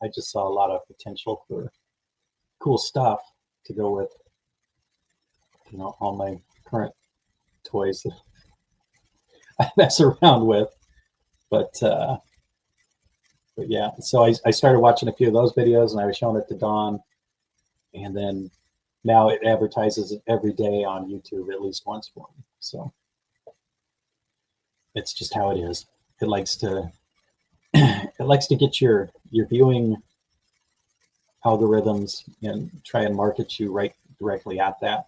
I just saw a lot of potential for cool stuff to go with, all my current toys that I mess around with. But yeah, so I started watching a few of those videos and I was showing it to Dawn, and then now it advertises it every day on YouTube at least once for me. So it's just how it is. It likes to get your viewing algorithms and try and market you right directly at that.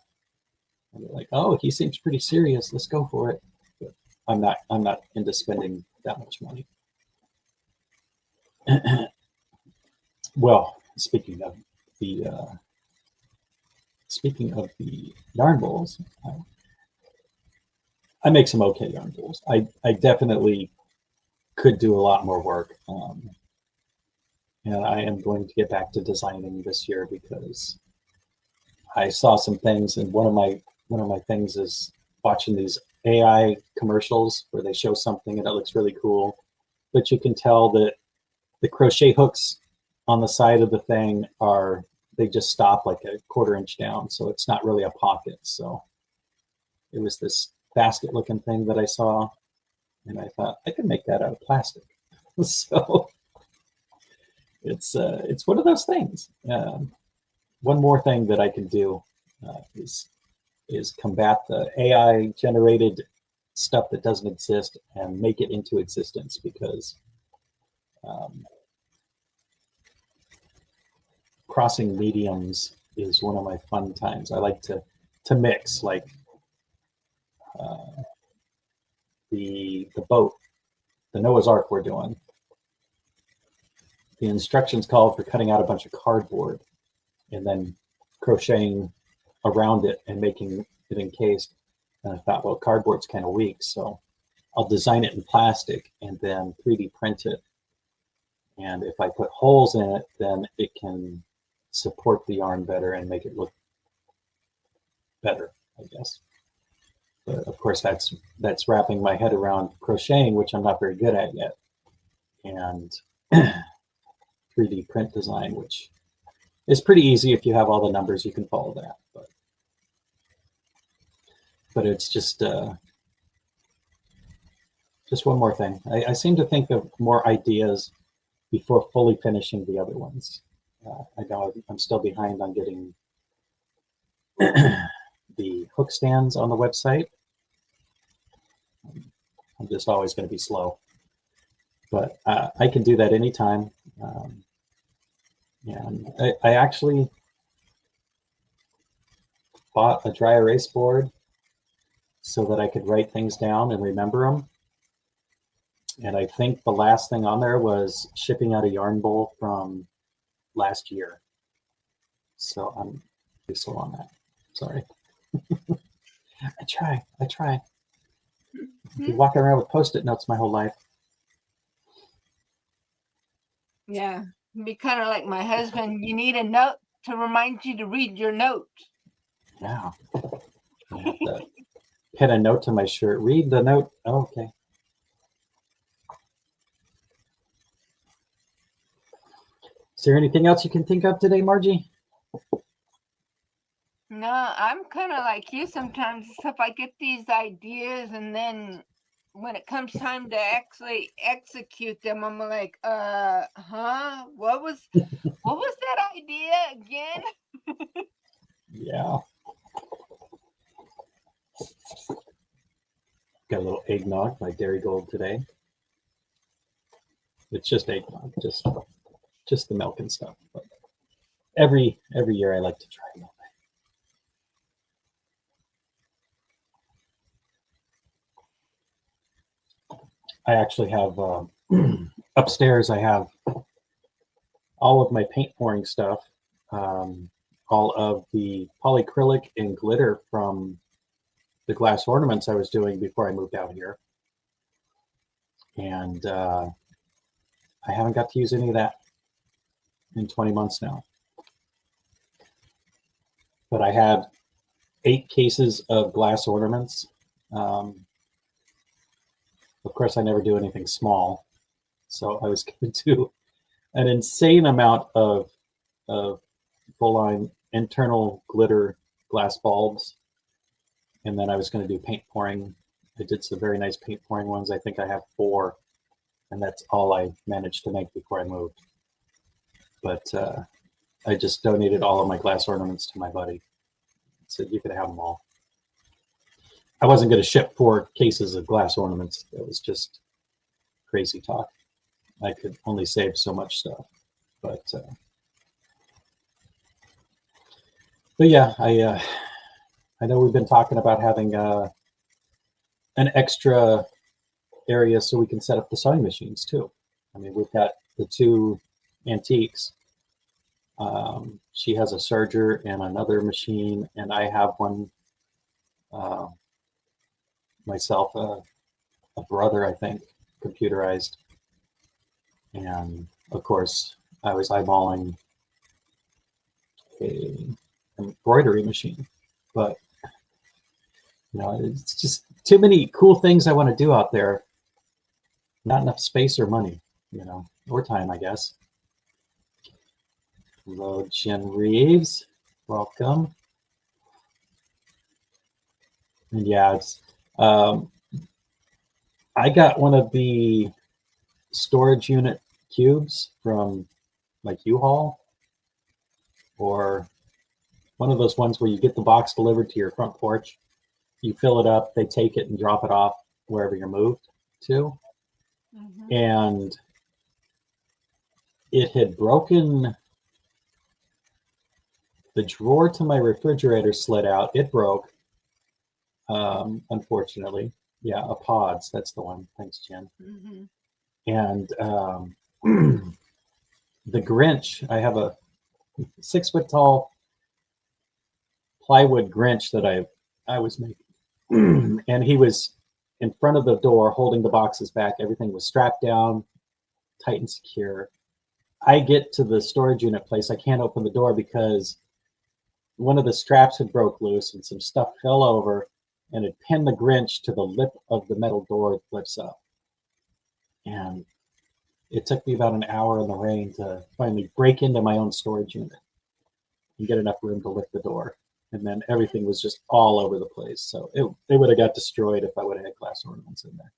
And they're like, oh, he seems pretty serious. Let's go for it. But I'm not into spending that much money. Well, speaking of the yarn bowls, I make some okay yarn bowls. I definitely could do a lot more work, and I am going to get back to designing this year because I saw some things, and one of my things is watching these AI commercials where they show something and it looks really cool, but you can tell that the crochet hooks on the side of the thing they just stop like a 1/4 inch down, so it's not really a pocket. So it was this basket looking thing that I saw, and I thought I could make that out of plastic. So it's one of those things. One more thing that I can do is combat the AI generated stuff that doesn't exist and make it into existence, because crossing mediums is one of my fun times. I like to mix, like the boat, the Noah's Ark we're doing. The instructions called for cutting out a bunch of cardboard and then crocheting around it and making it encased. And I thought, well, cardboard's kind of weak, so I'll design it in plastic and then 3D print it. And if I put holes in it, then it can support the yarn better and make it look better, I guess. But of course, that's wrapping my head around crocheting, which I'm not very good at yet, and 3D print design, which is pretty easy if you have all the numbers. You can follow that, but it's just one more thing. I seem to think of more ideas before fully finishing the other ones. I know I'm still behind on getting the hook stands on the website. I'm just always going to be slow, but I can do that anytime. And I actually bought a dry erase board so that I could write things down and remember them. And I think the last thing on there was shipping out a yarn bowl from last year. So I'm pretty slow on that. Sorry. I try. I've been walking around with Post-it notes my whole life. Yeah, be kind of like my husband. You need a note to remind you to read your note. Yeah. I have to pin a note to my shirt. Read the note. Oh, okay. Is there anything else you can think of today, Margie? No, I'm kind of like you sometimes. If I get these ideas and then when it comes time to actually execute them, I'm like, huh? What was that idea again? Yeah. Got a little eggnog by Dairy Gold today. It's just eggnog, just the milk and stuff. But every year I like to try milk. I actually have upstairs. I have all of my paint pouring stuff, um, all of the polyacrylic and glitter from the glass ornaments I was doing before I moved out here, and I haven't got to use any of that in 20 months now. But I had 8 cases of glass ornaments. Um, of course, I never do anything small, so I was going to do an insane amount of full-line internal glitter glass bulbs, and then I was going to do paint pouring. I did some very nice paint pouring ones. I think I have 4, and that's all I managed to make before I moved. But I just donated all of my glass ornaments to my buddy. Said you could have them all. I wasn't going to ship 4 cases of glass ornaments. That was just crazy talk. I could only save so much stuff. But yeah, I know we've been talking about having an extra area so we can set up the sewing machines too. I mean, we've got the 2 antiques. She has a serger and another machine, and I have one myself, a brother, I think, computerized. And of course, I was eyeballing an embroidery machine, but it's just too many cool things I want to do out there. Not enough space or money, or time, I guess. Hello, Jen Reeves. Welcome. And yeah, it's I got one of the storage unit cubes from like U-Haul, or one of those ones where you get the box delivered to your front porch, you fill it up, they take it and drop it off wherever you're moved to. Mm-hmm. And it had broken. The drawer to my refrigerator slid out. It broke, unfortunately. Yeah, a pods. That's the one. Thanks, Jen. Mm-hmm. And the Grinch, I have a 6-foot-tall plywood Grinch that I was making. And he was in front of the door holding the boxes back. Everything was strapped down, tight and secure. I get to the storage unit place. I can't open the door because one of the straps had broke loose and some stuff fell over and it pinned the Grinch to the lip of the metal door that flips up. And it took me about an hour in the rain to finally break into my own storage unit and get enough room to lift the door. And then everything was just all over the place. So it would have got destroyed if I would have had glass ornaments in there.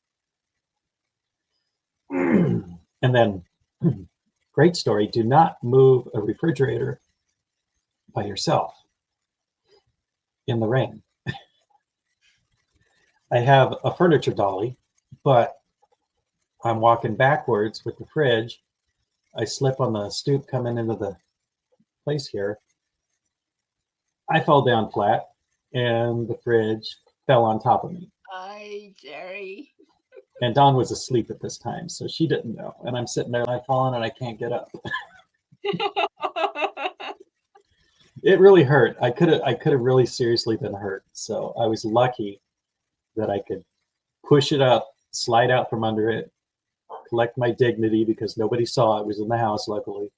And then, great story, do not move a refrigerator by yourself in the rain. I have a furniture dolly, but I'm walking backwards with the fridge. I slip on the stoop coming into the place here. I fell down flat and the fridge fell on top of me. Hi, Jerry. And Dawn was asleep at this time, so she didn't know. And I'm sitting there and I've fallen and I can't get up. It really hurt. I could have really seriously been hurt. So I was lucky that I could push it up, slide out from under it, collect my dignity because nobody saw it was in the house, luckily,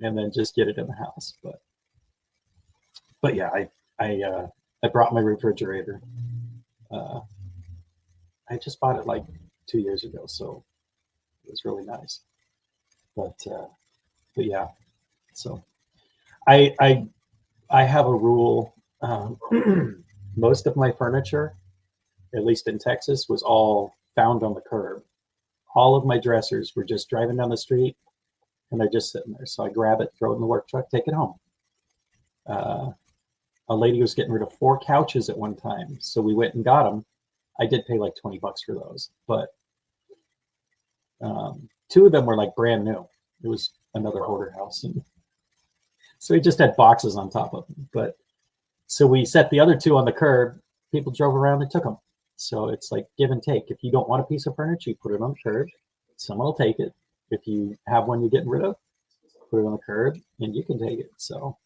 and then just get it in the house. But yeah, I brought my refrigerator. I just bought it like 2 years ago, so it was really nice. But yeah, so I I have a rule. Most of my furniture, at least in Texas, was all found on the curb. All of my dressers were just driving down the street and they're just sitting there. So I grab it, throw it in the work truck, take it home. Uh, a lady was getting rid of 4 couches at one time. So we went and got them. I did pay like $20 for those, but 2 of them were like brand new. It was another hoarder house. And so we just had boxes on top of them. But so we set the other 2 on the curb. People drove around and took them. So it's like give and take. If you don't want a piece of furniture, you put it on the curb. Someone will take it. If you have one you're getting rid of, put it on the curb and you can take it. So,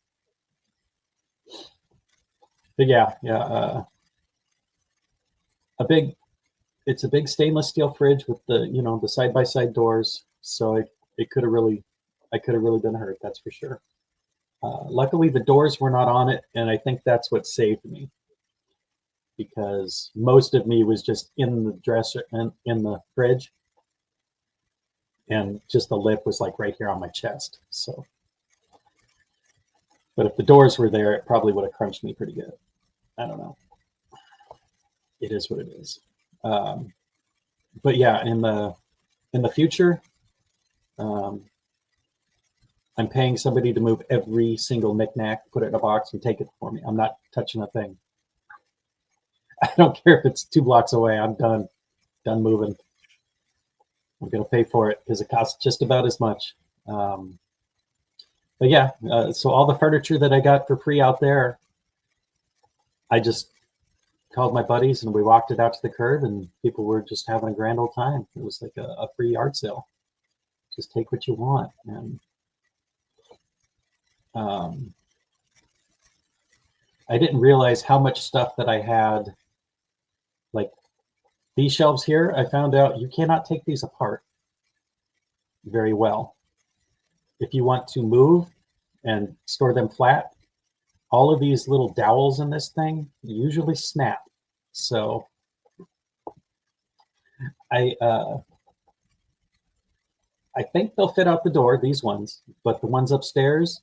but yeah. It's a big stainless steel fridge with the, the side by side doors. So I could have really been hurt. That's for sure. Luckily the doors were not on it. And I think that's what saved me, because most of me was just in the dresser and in the fridge, and just the lip was like right here on my chest. So, but if the doors were there, it probably would have crunched me pretty good. I don't know. It is what it is. But yeah, in the future, I'm paying somebody to move every single knickknack, put it in a box, and take it for me. I'm not touching a thing. I don't care if it's 2 blocks away. I'm done moving. I'm going to pay for it because it costs just about as much. But yeah, so all the furniture that I got for free out there, I just called my buddies and we walked it out to the curb, and people were just having a grand old time. It was like a free yard sale. Just take what you want. And I didn't realize how much stuff that I had. Like these shelves here, I found out you cannot take these apart very well. If you want to move and store them flat, all of these little dowels in this thing usually snap. So I think they'll fit out the door, these ones, but the ones upstairs,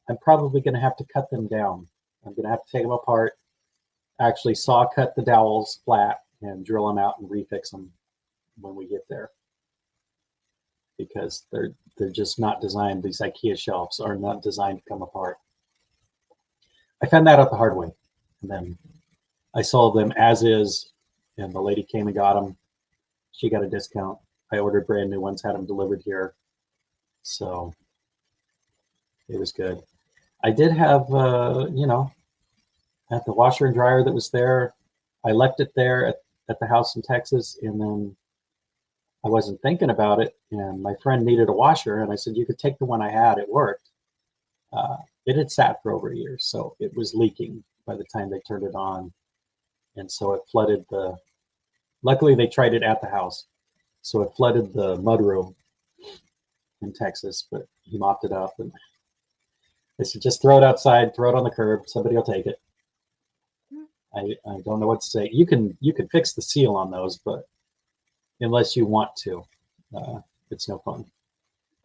I'm probably going to have to cut them down. I'm going to have to take them apart, actually saw cut the dowels flat and drill them out and refix them when we get there, because they're just not designed. These IKEA shelves are not designed to come apart. I found that out the hard way, and then I sold them as is, and the lady came and got them. She got a discount. I ordered brand new ones, had them delivered here, so it was good. I did have, at the washer and dryer that was there, I left it there at the house in Texas, and then I wasn't thinking about it, and my friend needed a washer, and I said, you could take the one I had, it worked. It had sat for over a year, so it was leaking by the time they turned it on, and so it flooded luckily they tried it at the house, so it flooded the mudroom in Texas, but he mopped it up, and I said, just throw it outside, throw it on the curb, somebody will take it. I don't know what to say. You can fix the seal on those, but unless you want to, it's no fun.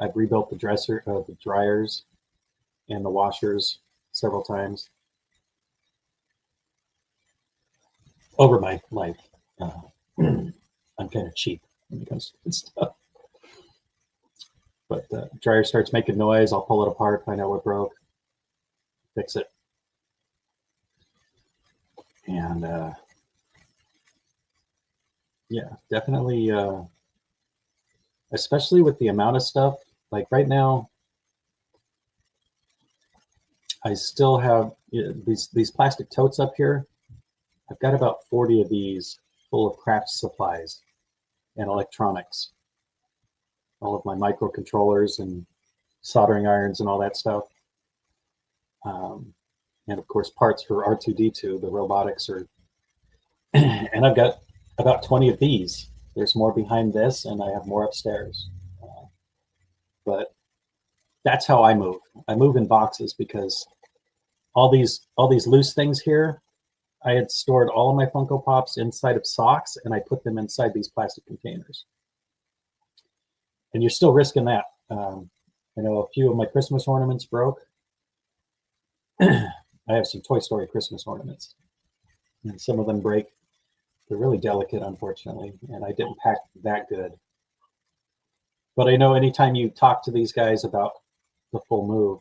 I've rebuilt the dryers and the washers several times over my life. I'm kind of cheap when it comes to this stuff. But the dryer starts making noise, I'll pull it apart, find out what broke, fix it. And yeah, definitely, especially with the amount of stuff. Like right now, I still have these plastic totes up here. I've got about 40 of these full of craft supplies and electronics. All of my microcontrollers and soldering irons and all that stuff. And of course, parts for R2-D2, the robotics are, and I've got about 20 of these. There's more behind this, and I have more upstairs. But that's how I move. I move in boxes because all these loose things here, I had stored all of my Funko Pops inside of socks, and I put them inside these plastic containers. And you're still risking that. I know a few of my Christmas ornaments broke. I have some Toy Story Christmas ornaments, and some of them break. They're really delicate, unfortunately, and I didn't pack that good. But I know anytime you talk to these guys about the full move,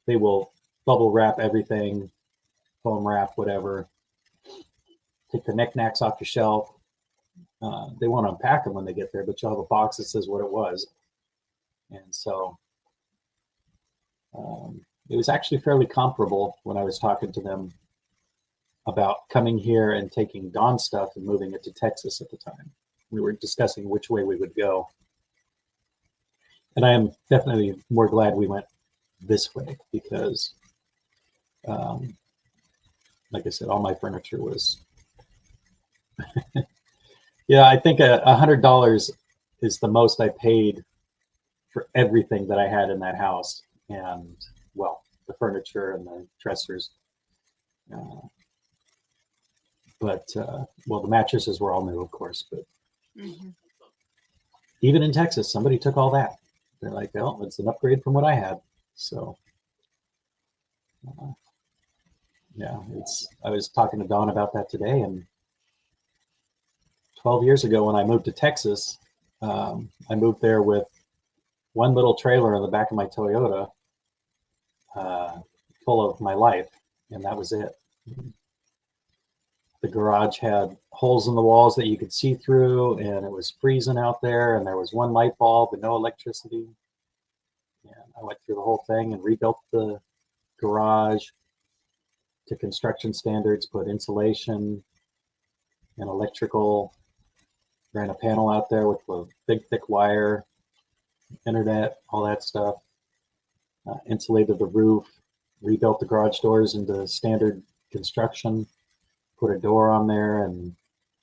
they will bubble wrap everything, foam wrap, whatever, take the knickknacks off your shelf. They won't unpack them when they get there, but you'll have a box that says what it was. And so it was actually fairly comparable when I was talking to them about coming here and taking Dawn's stuff and moving it to Texas at the time. We were discussing which way we would go. And I am definitely more glad we went this way because, like I said, all my furniture was, yeah, I think $100 is the most I paid for everything that I had in that house. And, well, the furniture and the dressers. Well, the mattresses were all new, of course, but even in Texas, somebody took all that. They're like, oh, it's an upgrade from what I had. So, yeah, I was talking to Dawn about that today, and 12 years ago when I moved to Texas, I moved there with one little trailer in the back of my Toyota, full of my life, and that was it. The garage had holes in the walls that you could see through, and it was freezing out there, and there was one light bulb and no electricity. And I went through the whole thing and rebuilt the garage to construction standards, put insulation and electrical, ran a panel out there with a big, thick wire, internet, all that stuff, insulated the roof, rebuilt the garage doors into standard construction, put a door on there, and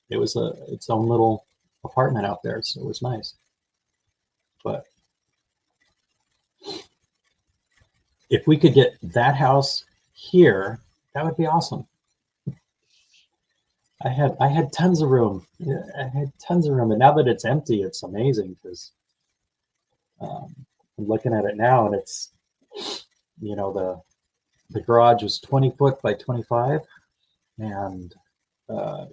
it was its own little apartment out there, so it was nice. But if we could get that house here, that would be awesome. I had tons of room. I had tons of room, and now that it's empty, it's amazing because I'm looking at it now, and it's, you know, the garage was 20 foot by 25, and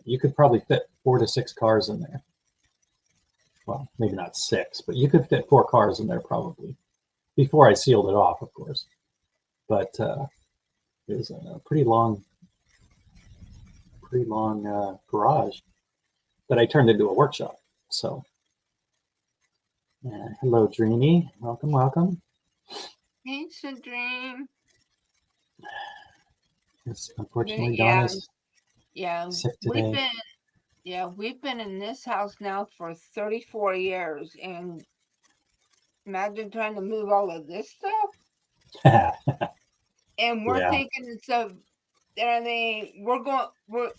you could probably fit 4 to 6 cars in there. Well, maybe not 6, but you could fit 4 cars in there probably. Before I sealed it off, of course. But it was a pretty long garage that I turned into a workshop. So, hello, Dreamy. Welcome, welcome. It's a dream. Yes, unfortunately, Dawn is sick today. We've been in this house now for 34 years, and imagine trying to move all of this stuff. And we're thinking of,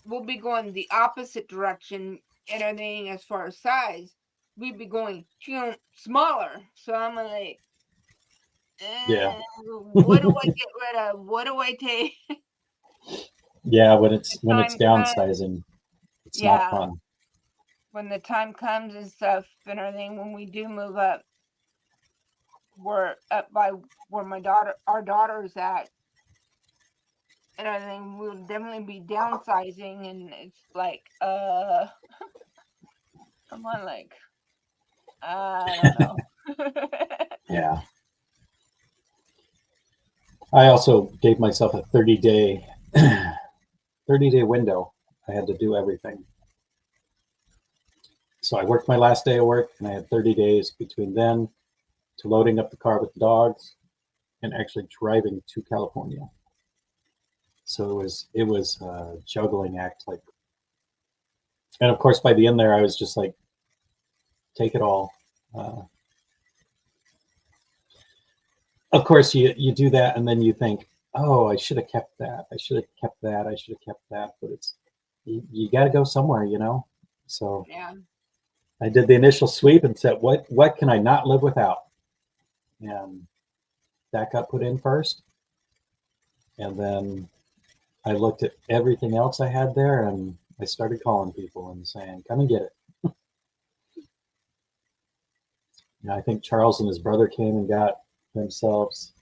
we'll be going the opposite direction, and everything as far as size, we'd be going smaller. So I'm like, what do I get rid of? What do I take? Yeah, when it's downsizing, it's not fun. When the time comes and stuff and everything, when we do move up, we're up by where our daughter's at, and everything, we'll definitely be downsizing, and it's like, I'm on like, I don't know. Yeah. I also gave myself a 30-day window. I had to do everything. So I worked my last day of work, and I had 30 days between then to loading up the car with the dogs and actually driving to California. So it was a juggling act, like, and of course by the end there I was just like, take it all. Of course you do that, and then you think, oh, I should have kept that. I should have kept that. I should have kept that. But it's you got to go somewhere, you know. So yeah. I did the initial sweep and said, what can I not live without? And that got put in first. And then I looked at everything else I had there, and I started calling people and saying, come and get it. I think Charles and his brother came and got themselves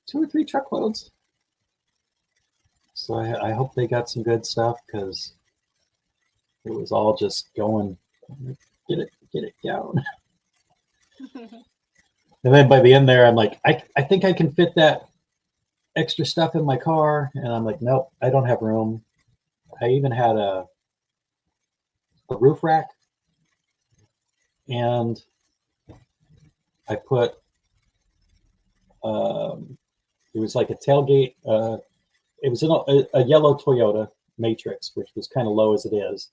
2 or 3 truckloads. So I hope they got some good stuff because it was all just going, get it down. And then by the end there, I'm like, I think I can fit that extra stuff in my car. And I'm like, nope, I don't have room. I even had a roof rack, and I put, it was like a tailgate. It was a yellow Toyota Matrix, which was kind of low as it is.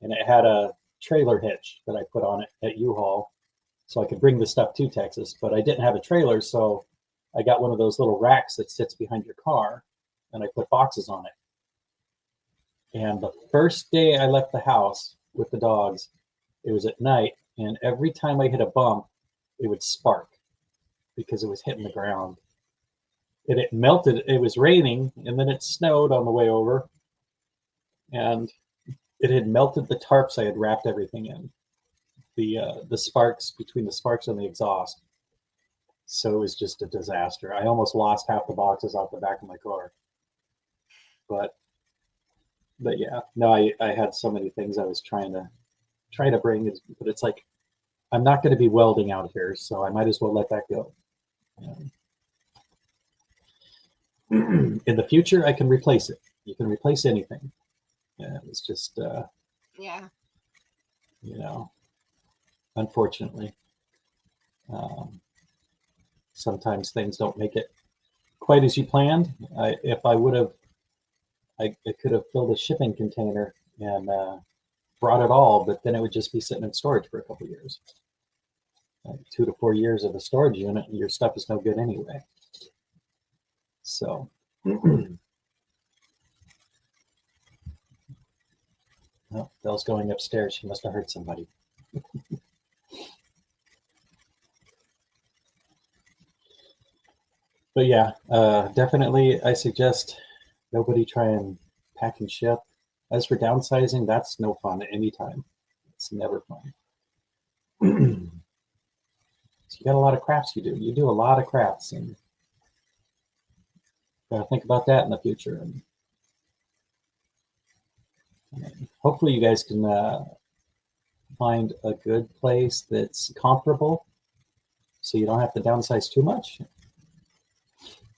And it had a trailer hitch that I put on it at U-Haul so I could bring the stuff to Texas. But I didn't have a trailer, so I got one of those little racks that sits behind your car, and I put boxes on it. And the first day I left the house with the dogs, it was at night, and every time I hit a bump, it would spark because it was hitting the ground. And it melted. It was raining, and then it snowed on the way over, and it had melted the tarps I had wrapped everything in. The sparks between the sparks and the exhaust. So it was just a disaster. I almost lost half the boxes off the back of my car. But yeah, no, I had so many things I was trying to bring, but it's like I'm not going to be welding out here, so I might as well let that go. In the future, I can replace it. You can replace anything. Yeah, it's just Yeah. Unfortunately, sometimes things don't make it quite as you planned. If I would have, I could have filled a shipping container and brought it all, but then it would just be sitting in storage for a couple of years. 2 to 4 years of a storage unit, and your stuff is no good anyway. So, well, Belle's going upstairs. She must have heard somebody. But yeah, definitely I suggest nobody try and pack and ship. As for downsizing, that's no fun at any time. It's never fun. So you got a lot of crafts you do. You do a lot of crafts, and gotta think about that in the future. And hopefully you guys can find a good place that's comparable so you don't have to downsize too much.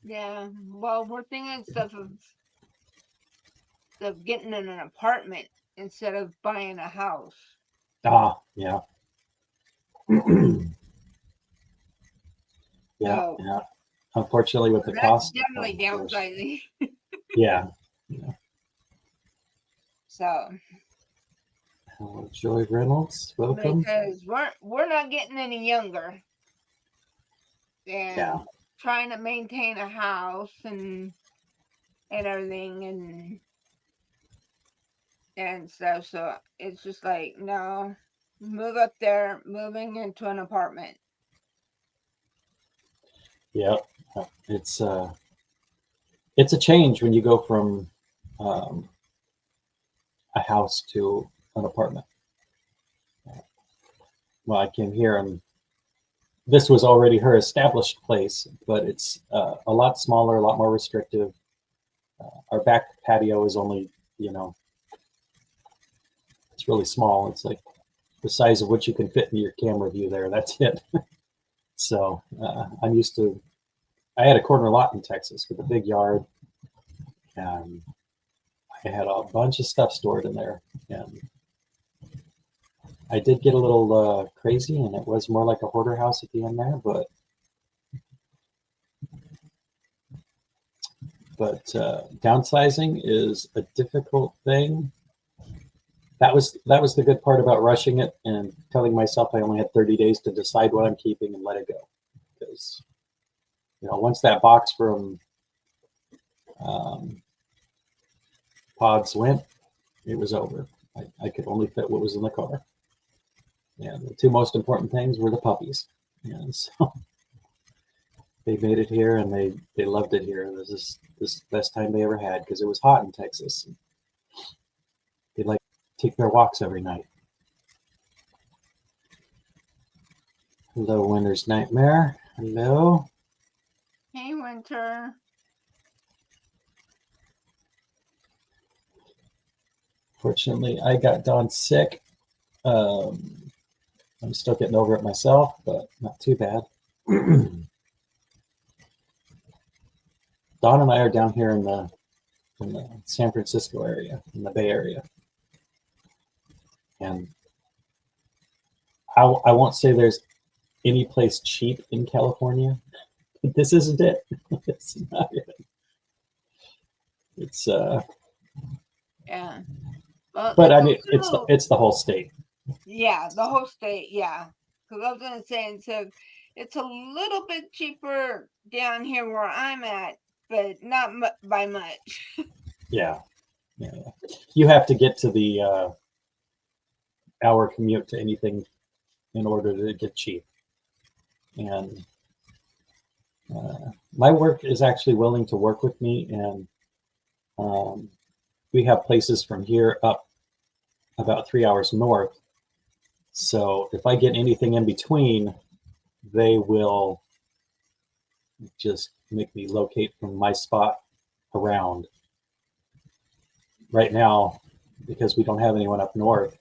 Yeah. Well, we're thinking stuff of getting in an apartment instead of buying a house. Ah, yeah. Yeah, So yeah. Unfortunately, with the that's cost. definitely downsizing. Yeah. So Hello, Joy Reynolds. Welcome. because we're not getting any younger, and Yeah. trying to maintain a house and everything and stuff. So it's just like, no, move up there, moving into an apartment. Yeah. It's a change when you go from a house to an apartment. Well, I came here and this was already her established place, but it's a lot smaller, a lot more restrictive. Our back patio is only, it's really small. It's like the size of what you can fit in your camera view there. That's it. So I'm used to, I had a corner lot in Texas with a big yard, and I had a bunch of stuff stored in there. And I did get a little crazy, and it was more like a hoarder house at the end there, but downsizing is a difficult thing. That was the good part about rushing it and telling myself I only had 30 days to decide what I'm keeping and let it go. Because once that box from Pods went, it was over. I could only fit what was in the car. And the two most important things were the puppies. And so they made it here, and they loved it here. This is the best time they ever had because it was hot in Texas. They'd like to take their walks every night. Hello, Winter's Nightmare. Hello. Hey, Winter. Fortunately, I got Dawn sick. Um, I'm still getting over it myself, but not too bad. Dawn and I are down here in the San Francisco area, in the Bay Area, and I won't say there's any place cheap in California, but this isn't it. It's not it. It's Yeah. Well, but it's I a mean, little, it's the whole state. yeah, the whole state, yeah. Because I was gonna say, it's a little bit cheaper down here where I'm at, but not by much. Yeah, yeah, yeah. You have to get to the hour commute to anything in order to get cheap. And my work is actually willing to work with me, and um, we have places from here up about 3 hours north. So if I get anything in between, they will just make me locate from my spot around. Right now, because we don't have anyone up north,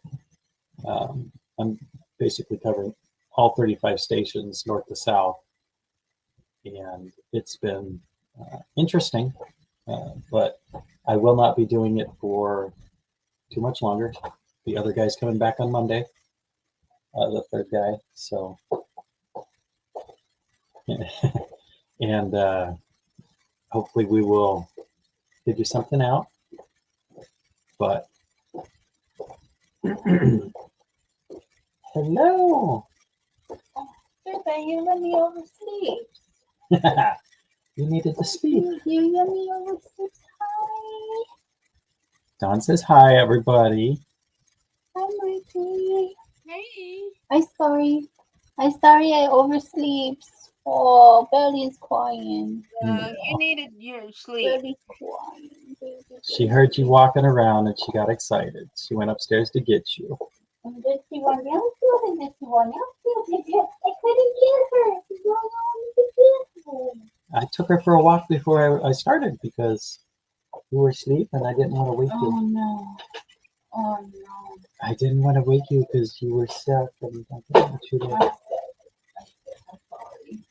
I'm basically covering all 35 stations north to south, and it's been interesting, but I will not be doing it for too much longer. The other guy's coming back on Monday, the third guy. So, and hopefully we will figure something out. But hello, Susan, you let me oversleep. you needed to speak. You let me oversleep. Hi. Don says hi, everybody. Hi, Mikey. Hey. I'm sorry. I oversleep. Oh, Belly's crying. You needed your sleep. Belly's crying. She heard you walking around and she got excited. She went upstairs to get you. And does she want else do? And does she want else do? I couldn't get her. She's going on to get her. I took her for a walk before I started because you were asleep and I didn't want to wake Oh you. no. Oh no. I didn't want to wake you because you were sick and I didn't want you to. I'm sorry.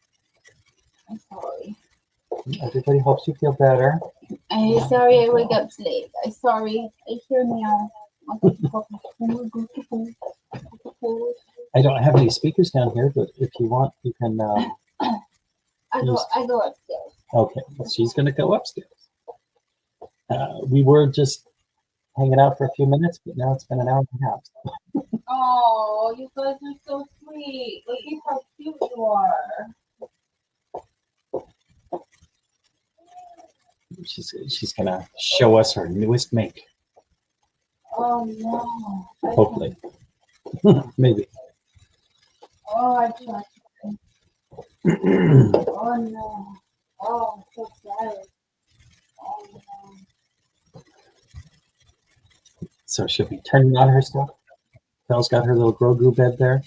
I'm sorry. Everybody hopes you feel better. I'm sorry I wake up late. I'm sorry. I hear meow. I don't have any speakers down here, but if you want, you can. I go upstairs. Okay, well, she's going to go upstairs. We were just hanging out for a few minutes, but now it's been an hour and a half. Oh, you guys are so sweet. Look at how cute you are. She's going to show us her newest make. Oh no. Hopefully. Maybe. Oh, I can't. Oh no. Oh, I'm so sad. Oh no. So she'll be turning on her stuff. Belle's got her little Grogu bed there.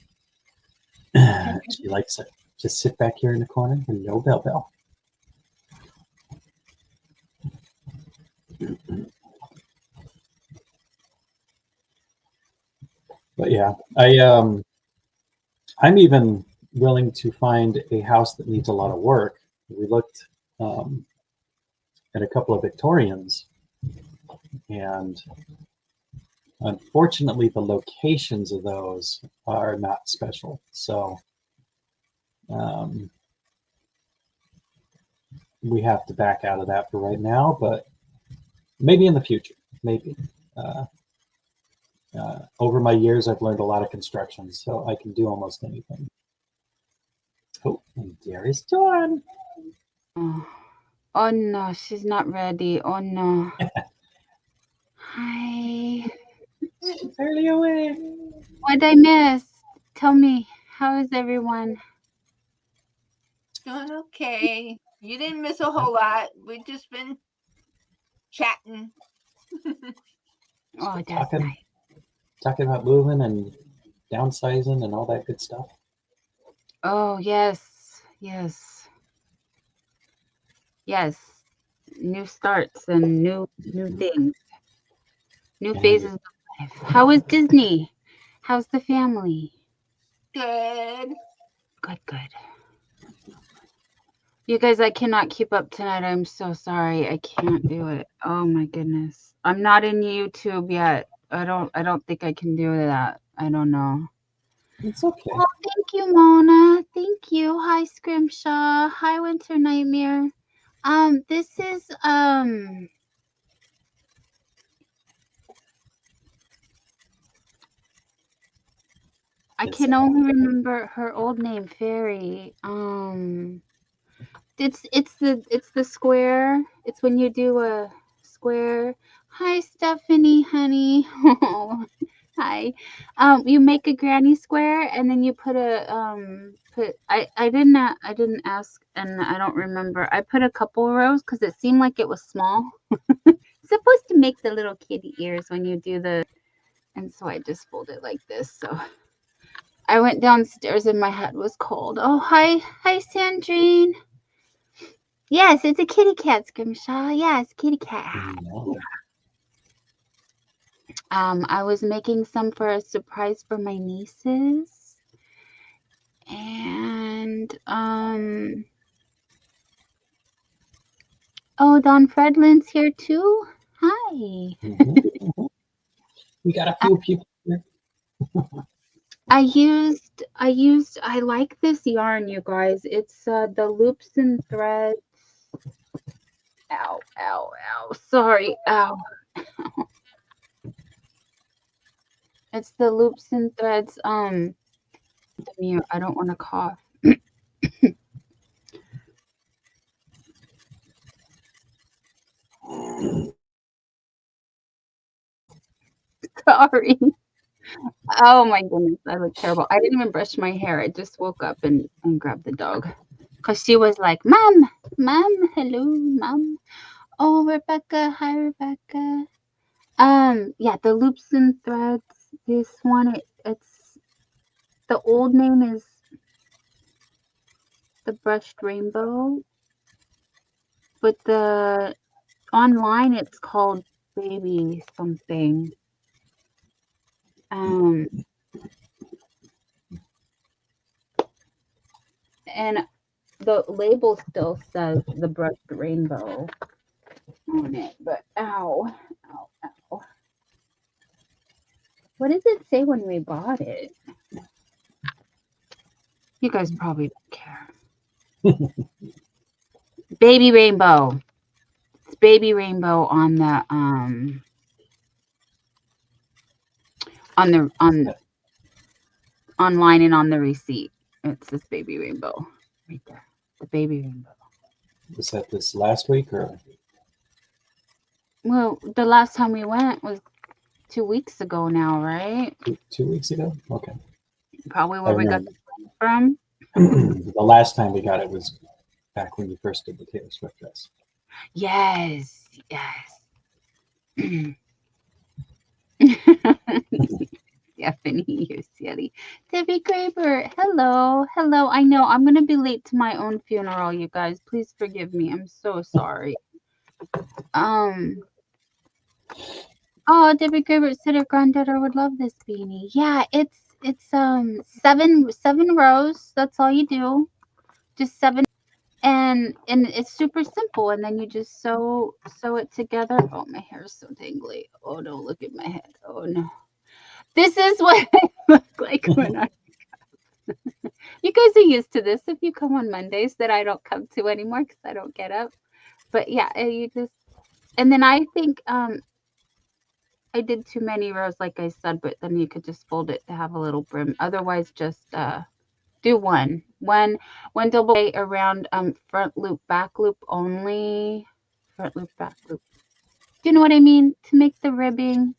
She likes it. Just sit back here in the corner and no Belle. But yeah, I'm even willing to find a house that needs a lot of work. We looked at a couple of Victorians, and unfortunately, the locations of those are not special. So we have to back out of that for right now, but maybe in the future, maybe. Over my years, I've learned a lot of construction, so I can do almost anything. Oh, and there is Dawn. Oh no, she's not ready. Oh no. Hi. She's barely awake. What did I miss? Tell me, how is everyone? Doing okay. You didn't miss a whole lot. We've just been chatting. Oh, that's nice. Talking about moving and downsizing and all that good stuff. Oh yes, yes, yes. New starts and new things, new And phases of How is Disney? How's the family? Good. Good. You guys, I cannot keep up tonight. I'm so sorry. I can't do it. Oh my goodness. I'm not in YouTube yet. I don't think I can do that. I don't know. It's okay. Oh, thank you, Mona. Thank you. Hi, Scrimshaw. Hi, Winter Nightmare. This is I It's, can only remember her old name, Fairy. It's the square. It's when you do a square. Hi, Stephanie, honey. Oh, hi. You make a granny square and then you put a I didn't ask and I don't remember. I put a couple rows because it seemed like it was small. It's supposed to make the little kitty ears when you do the, and so I just fold it like this. So I went downstairs and my head was cold. Oh, hi, Sandrine. Yes, it's a kitty cat, Scrimshaw. Yes, kitty cat hat. no. I was making some for a surprise for my nieces. And oh, Don Fredlin's here too. Hi. We got a few people here. I like this yarn, you guys. It's the loops and threads. Ow. Sorry. Ow. It's the loops and threads. Mute. I don't want to cough. Sorry. Oh my goodness, I look terrible. I didn't even brush my hair. I just woke up and grabbed the dog. Because she was like, Mom, hello, Mom. Oh, Rebecca. Hi, Rebecca. Yeah, the loops and threads. This one, it's the old name is the brushed rainbow, but the online it's called baby something. And the label still says the brushed rainbow on it, but ow. What does it say when we bought it? You guys probably don't care. Baby rainbow. It's baby rainbow on the online and on the receipt. It says baby rainbow right there. The baby rainbow. Was that this last week or? Well, the last time we went was 2 weeks ago now, right? 2 weeks ago? Okay. Probably where we got the from. The last time we got it was back when you first did the Taylor Swift dress. Yes. Stephanie, you're silly. Debbie Graber, hello. I know I'm gonna be late to my own funeral, you guys. Please forgive me. I'm so sorry. Oh, Debbie Graber said her granddaughter would love this beanie. Yeah, it's seven rows. That's all you do. Just 7, and it's super simple. And then you just sew it together. Oh, my hair is so tangly. Oh no, look at my head. Oh no. This is what I look like when I you guys are used to this if you come on Mondays that I don't come to anymore because I don't get up. But yeah, you just, and then I think I did too many rows like I said, but then you could just fold it to have a little brim. Otherwise just do one double around front loop, back loop only. Front loop, back loop. Do you know what I mean? To make the ribbing.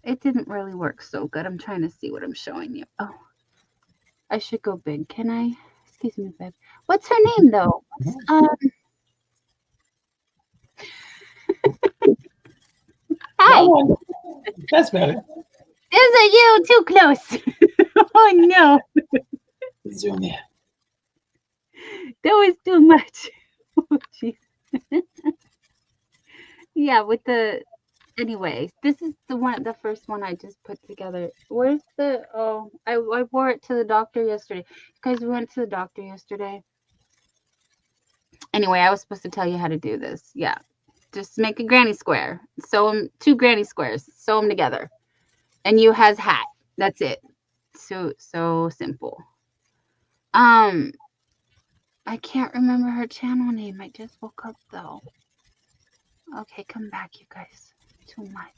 It didn't really work so good. I'm trying to see what I'm showing you. Oh, I should go big. Can I? Excuse me, babe. What's her name, though? Hi. That's better. Is it you? Too close. Oh, no. Zoom in. That was too much. Oh, jeez. Yeah, with the Anyway, this is the first one I just put together. Where's the, oh, I wore it to the doctor yesterday. You guys, we went to the doctor yesterday. Anyway, I was supposed to tell you how to do this. Yeah. Just make a granny square. Sew them, 2 granny squares. Sew them together. And you has hat. That's it. So simple. I can't remember her channel name. I just woke up though. Okay, come back, you guys. Too much.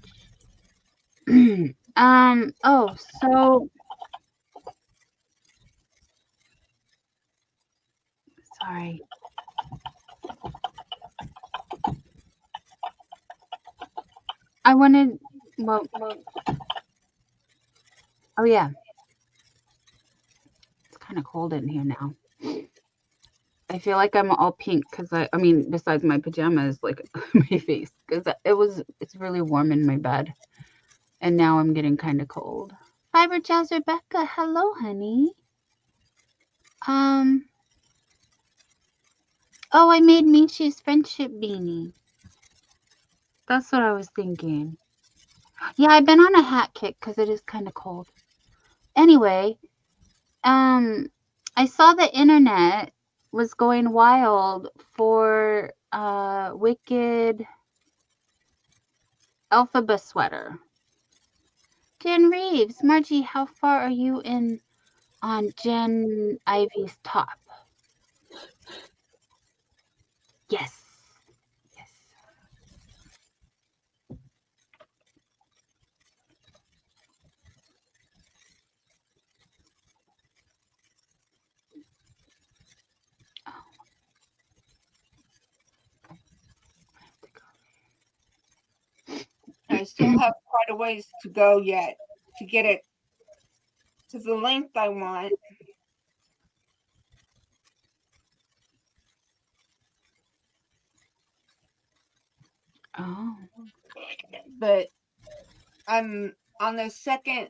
Oh, so sorry. I wanted, well, oh yeah. It's kind of cold in here now. I feel like I'm all pink because I mean, besides my pajamas, like my face, because it's really warm in my bed. And now I'm getting kind of cold. Fiber Jazz Rebecca, hello, honey. Oh, I made Michi's friendship beanie. That's what I was thinking. Yeah, I've been on a hat kick because it is kind of cold. Anyway, I saw the internet was going wild for Wicked Elphaba sweater. Jen Reeves, Margie, how far are you in on Jen Ivy's top? Yes. Yes. I still have quite a ways to go yet to get it to the length I want. Oh. But I'm on the second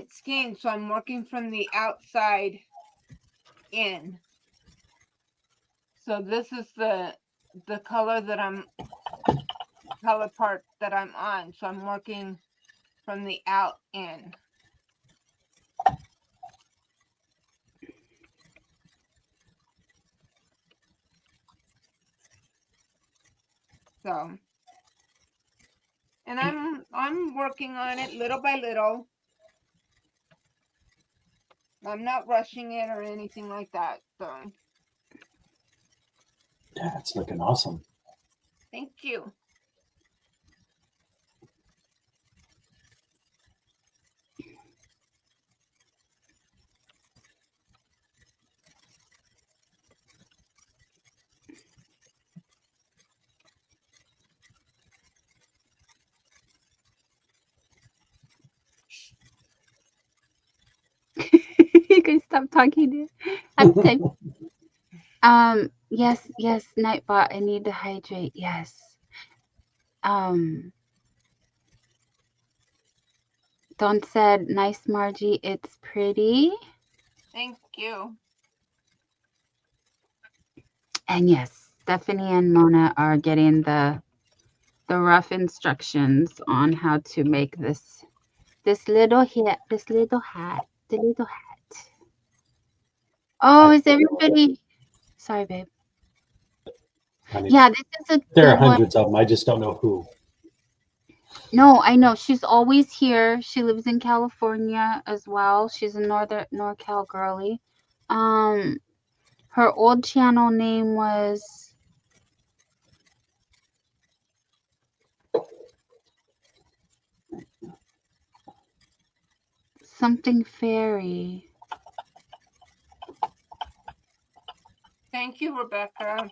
skein, so I'm working from the outside in. So this is the color part that I'm on. So I'm working from the out in. So, and I'm working on it little by little. I'm not rushing it or anything like that. So, Yeah, it's looking awesome. thank you. You can stop talking. Yes, Nightbot, I need to hydrate. Yes. Don said, nice, Margie. It's pretty. Thank you. And yes, Stephanie and Mona are getting the rough instructions on how to make this little hat, the little hat. Oh, is everybody? Sorry, babe. I mean, Yeah, this is a there are good one. hundreds of them. I just don't know who. No, I know. She's always here. She lives in California as well. She's a NorCal girly. Her old channel name was something fairy. Thank you, Rebecca.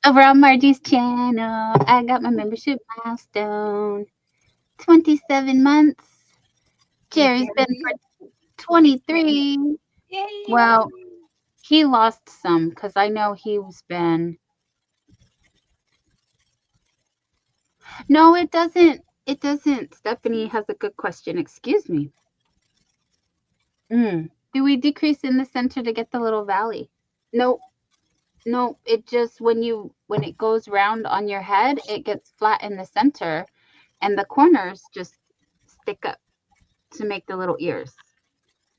Over on Margie's channel, I got my membership milestone. 27 months. Jerry's been for 23. Yay. Well, he lost some because I know he's been. No, it doesn't. It doesn't. Stephanie has a good question. Excuse me. Do we decrease in the center to get the little valley? No. No, it just when it goes round on your head, it gets flat in the center and the corners just stick up to make the little ears.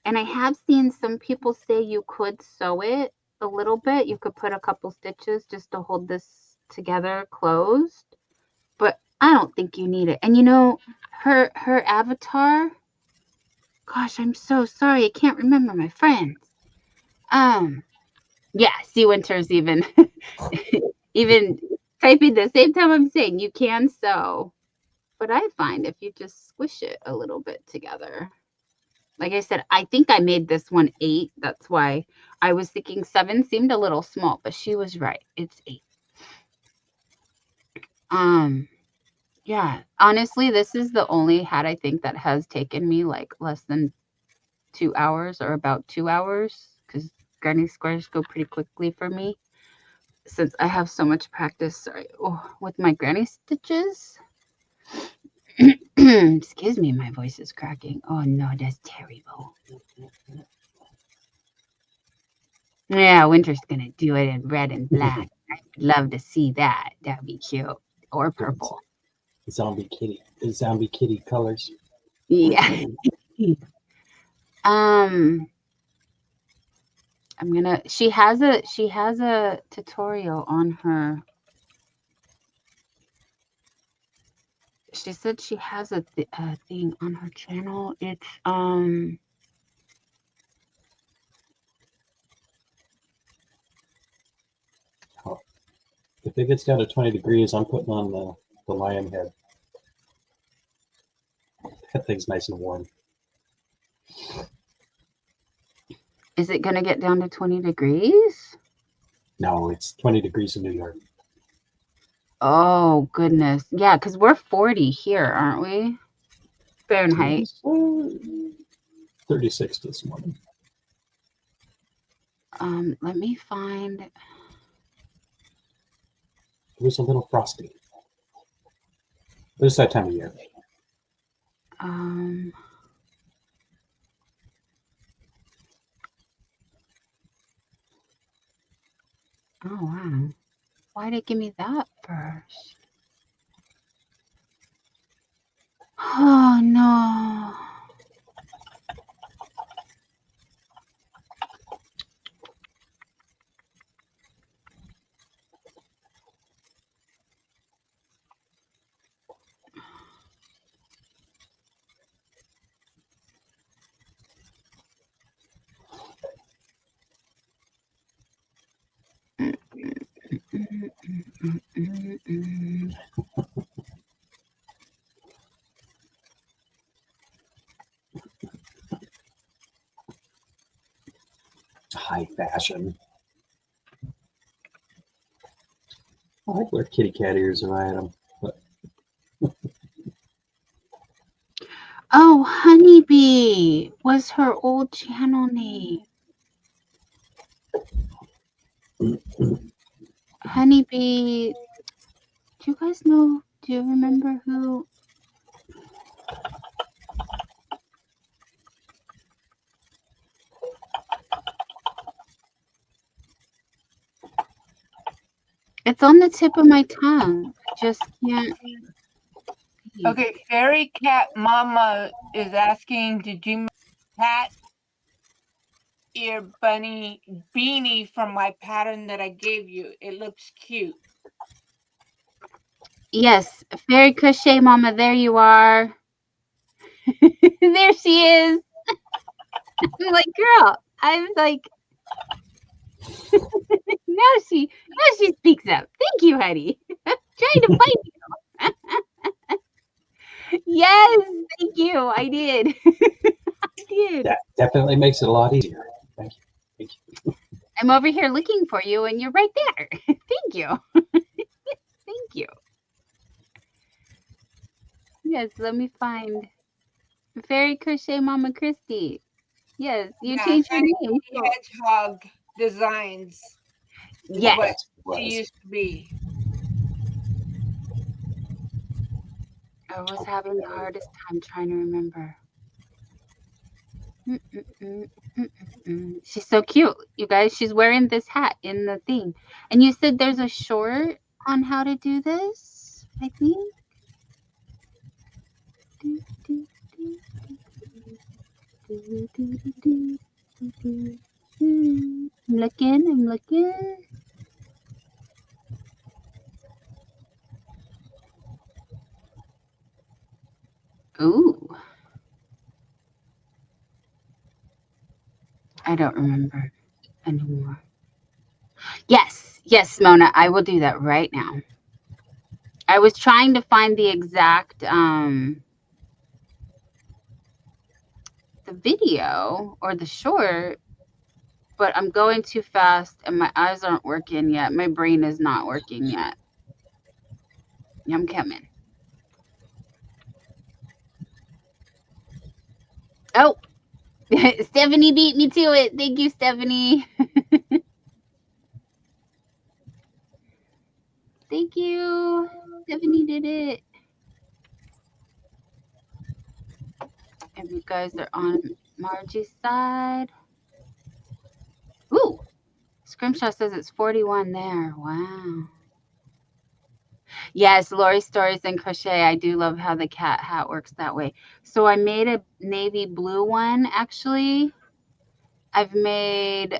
And I have seen some people say you could sew it a little bit. You could put a couple stitches just to hold this together closed. But I don't think you need it. And you know, her avatar, gosh, I'm so sorry. I can't remember my friends. Yeah, Sea Winter's even even typing the same time I'm saying you can sew. But I find if you just squish it a little bit together. Like I said, I think I made this one 8. That's why I was thinking 7 seemed a little small, but she was right. It's 8. Yeah, honestly, this is the only hat I think that has taken me like less than 2 hours or about 2 hours because granny squares go pretty quickly for me since I have so much practice with my granny stitches. Excuse me, my voice is cracking. Oh no, that's terrible. Yeah, Winter's gonna do it in red and black. I'd love to see that. That'd be cute. Or purple. Zombie kitty colors. Yeah. She has a tutorial on her. She said she has a thing on her channel. It's If it gets down to 20 degrees, I'm putting on the lion head. That thing's nice and warm. Is it gonna get down to 20 degrees? No, it's 20 degrees in New York. Oh goodness. Yeah, because we're 40 here, aren't we? Fahrenheit. 36 this morning. Let me find. It was a little frosty. But it's that time of year. Oh wow. Why did it give me that first? Oh no. High fashion. I'd wear kitty cat ears if I had them. But Oh, Honeybee was her old channel name. Honeybee. Do you guys know? Do you remember who? It's on the tip of my tongue. I just can't. Okay, Fairy Cat Mama is asking, did you make cat ear bunny beanie from my pattern that I gave you? It looks cute. Yes, Fairy Crochet Mama, there you are. There she is. I'm like, girl, I'm like, now she speaks up. Thank you, honey. I'm trying to find you. Yes, thank you. I did. I did. that definitely makes it a lot easier. Thank you. I'm over here looking for you, and you're right there. Thank you. Thank you. Yes, let me find Fairy Crochet Mama Christie. Yes, you Yeah, changed your Honey name. Bunny Hedgehog Designs is Yes. what That's what it she was. used to be. I was having the hardest time trying to remember. She's so cute, you guys. She's wearing this hat in the thing. And you said there's a short on how to do this, I think. I'm looking. Ooh. I don't remember anymore. Yes, Mona, I will do that right now. I was trying to find the exact the video or the short, but I'm going too fast and my eyes aren't working yet. My brain is not working yet. I'm coming. Oh, Stephanie beat me to it. Thank you, Stephanie. Thank you. Stephanie did it. And you guys are on Margie's side. Ooh, Scrimshaw says it's 41 there. Wow. Yes, Lori Stories and Crochet. I do love how the cat hat works that way. So I made a navy blue one, actually. I've made,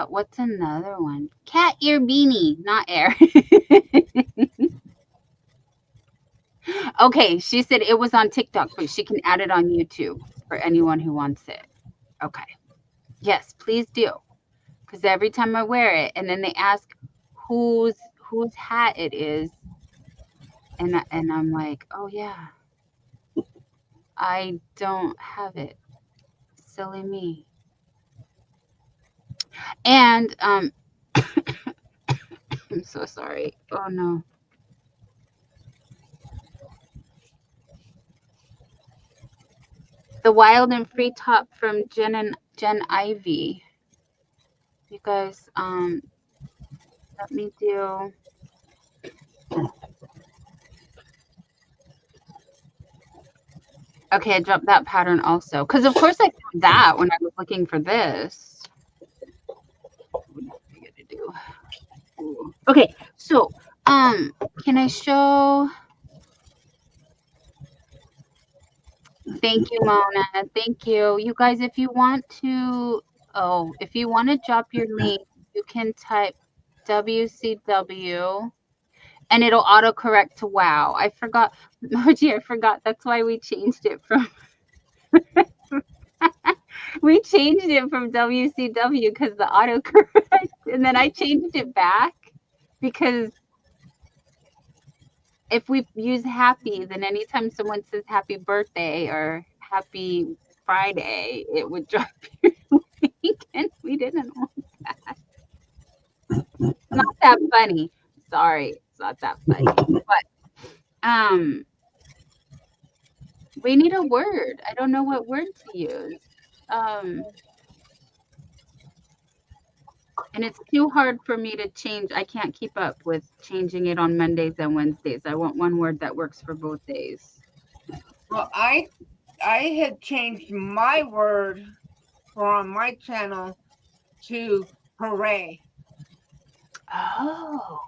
what's another one? Cat ear beanie, not air. Okay, she said it was on TikTok, but she can add it on YouTube for anyone who wants it. Okay. Yes, please do. Because every time I wear it, and then they ask whose hat it is, and I'm like, oh yeah, I don't have it. Silly me. And I'm so sorry. Oh no. The Wild and Free top from Jen Ivy. You guys, let me do. Okay, I dropped that pattern also. Because of course I found that when I was looking for this. What am I gonna do? Ooh. Okay, so can I show? Thank you, Mona. Thank you. You guys, if you want to drop your link, you can type WCW and it'll autocorrect to WOW. I forgot, Margie, I forgot. That's why we changed it from WCW because the autocorrect, and then I changed it back because if we use happy, then anytime someone says happy birthday or happy Friday, it would drop your link, and we didn't want that. Not that funny. Sorry, it's not that funny. But we need a word. I don't know what word to use. And it's too hard for me to change. I can't keep up with changing it on Mondays and Wednesdays. I want one word that works for both days. Well, I had changed my word on my channel to hooray. Oh.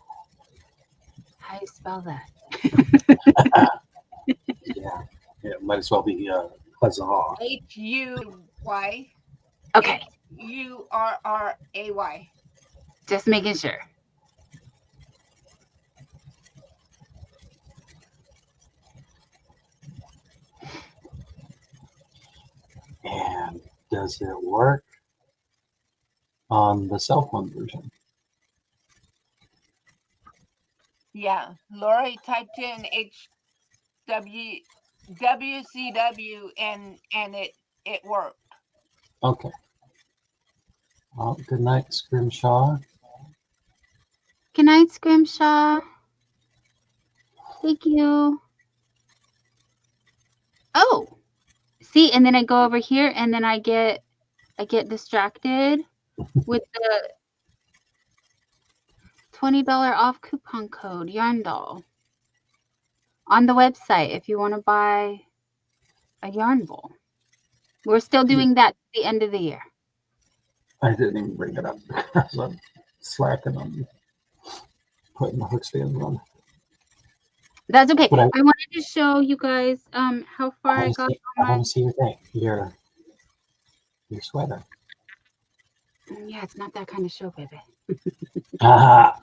How do you spell that? Yeah, it might as well be huzzah. HUY. Okay. HURRAY. Just making sure. And does it work on the cell phone version? Yeah, Lori typed in WCW and it worked. Okay. Oh, good night, Scrimshaw. Good night, Scrimshaw. Thank you. Oh, see, and then I go over here, and then I get distracted with the $20 off coupon code Yarn Doll on the website if you want to buy a yarn bowl. We're still doing that at the end of the year. I didn't even bring it up because I'm slacking on putting the hook stands on. That's okay. But I wanted to show you guys how far I got I want to see your thing, your sweater. Yeah, it's not that kind of show, baby. Ah,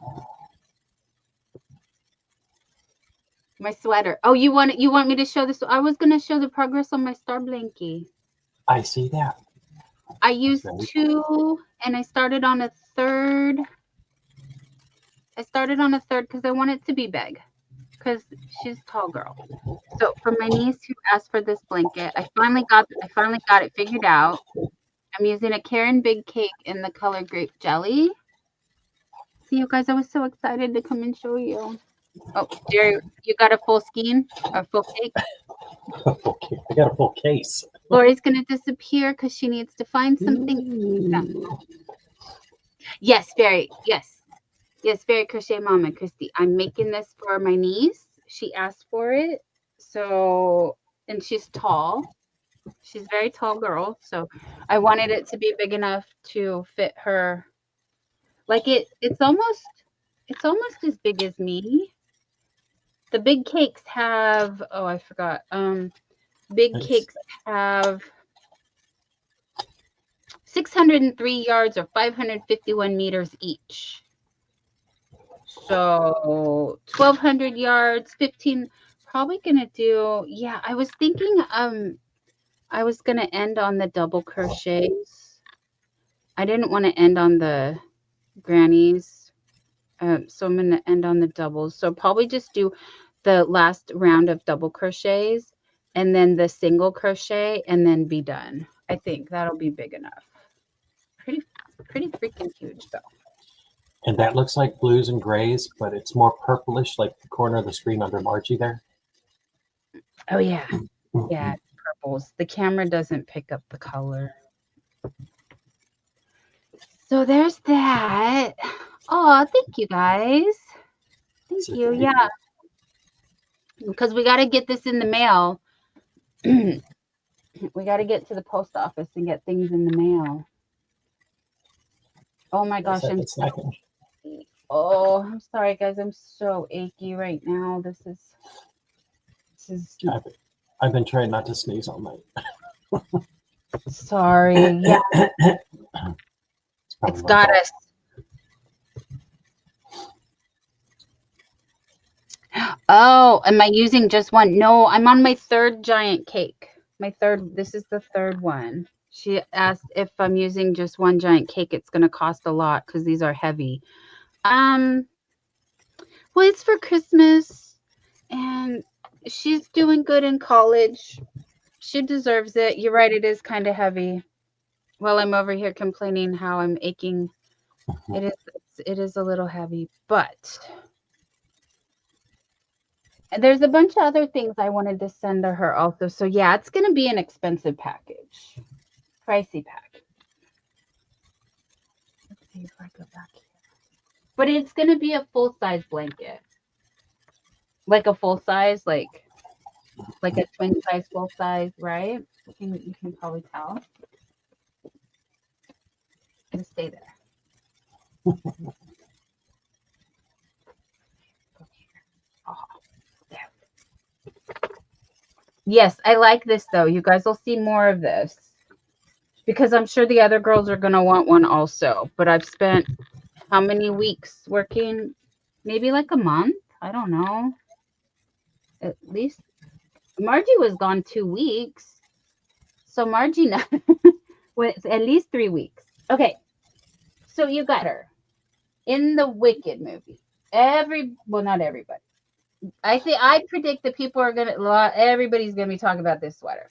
My sweater. Oh, you want me to show this? I was gonna show the progress on my star blankie. I see that. I used Very 2, and I started on a 3rd. I started on a 3rd because I want it to be big, because she's a tall girl. So for my niece who asked for this blanket, I finally got it figured out. I'm using a Karen Big Cake in the color Grape Jelly. See, you guys, I was so excited to come and show you. Oh, Jerry, you got a full skein? A full cake? Okay, I got a full case. Lori's going to disappear because she needs to find something. Yes, Fairy. Yes. Yes, Fairy Crochet Mama, Christy. I'm making this for my niece. She asked for it. So, and she's tall. She's a very tall girl. So I wanted it to be big enough to fit her. Like it's almost as big as me. The big cakes have, oh, I forgot. Big cakes have 603 yards or 551 meters each. So 1,200 yards, 15, probably going to do, yeah, I was thinking I was going to end on the double crochets. I didn't want to end on the grannies. So I'm going to end on the doubles. So probably just do the last round of double crochets and then the single crochet and then be done. I think that'll be big enough. Pretty freaking huge though. And that looks like blues and grays, but it's more purplish, like the corner of the screen under Margie there. Oh yeah. Yeah, purples. The camera doesn't pick up the color. So there's that. Oh, thank you guys. Thank you. Yeah. Because we got to get this in the mail. We got to get to the post office and get things in the mail. Oh my gosh. I'm sorry, guys. I'm so achy right now. This is. I've been trying not to sneeze all night. Sorry. Yeah. It's got us. Oh, am I using just one? No, I'm on my 3rd giant cake. This is the 3rd one. She asked if I'm using just one giant cake, it's going to cost a lot because these are heavy. Well, it's for Christmas and she's doing good in college. She deserves it. You're right. It is kind of heavy. While I'm over here complaining how I'm aching. It is a little heavy, but and there's a bunch of other things I wanted to send to her also. So yeah, it's going to be an expensive package. Pricey package. Let's see if I go back here. But it's going to be a full-size blanket. Like a full-size, like a twin-size full-size, right? You can probably tell. And stay there. Yes, I like this though. You guys will see more of this because I'm sure the other girls are going to want one also. But I've spent how many weeks working? Maybe like a month. I don't know. At least Margie was gone 2 weeks. So Margie went at least 3 weeks. Okay. So you got her in the Wicked movie. Well, not everybody. I predict that everybody's gonna be talking about this sweater.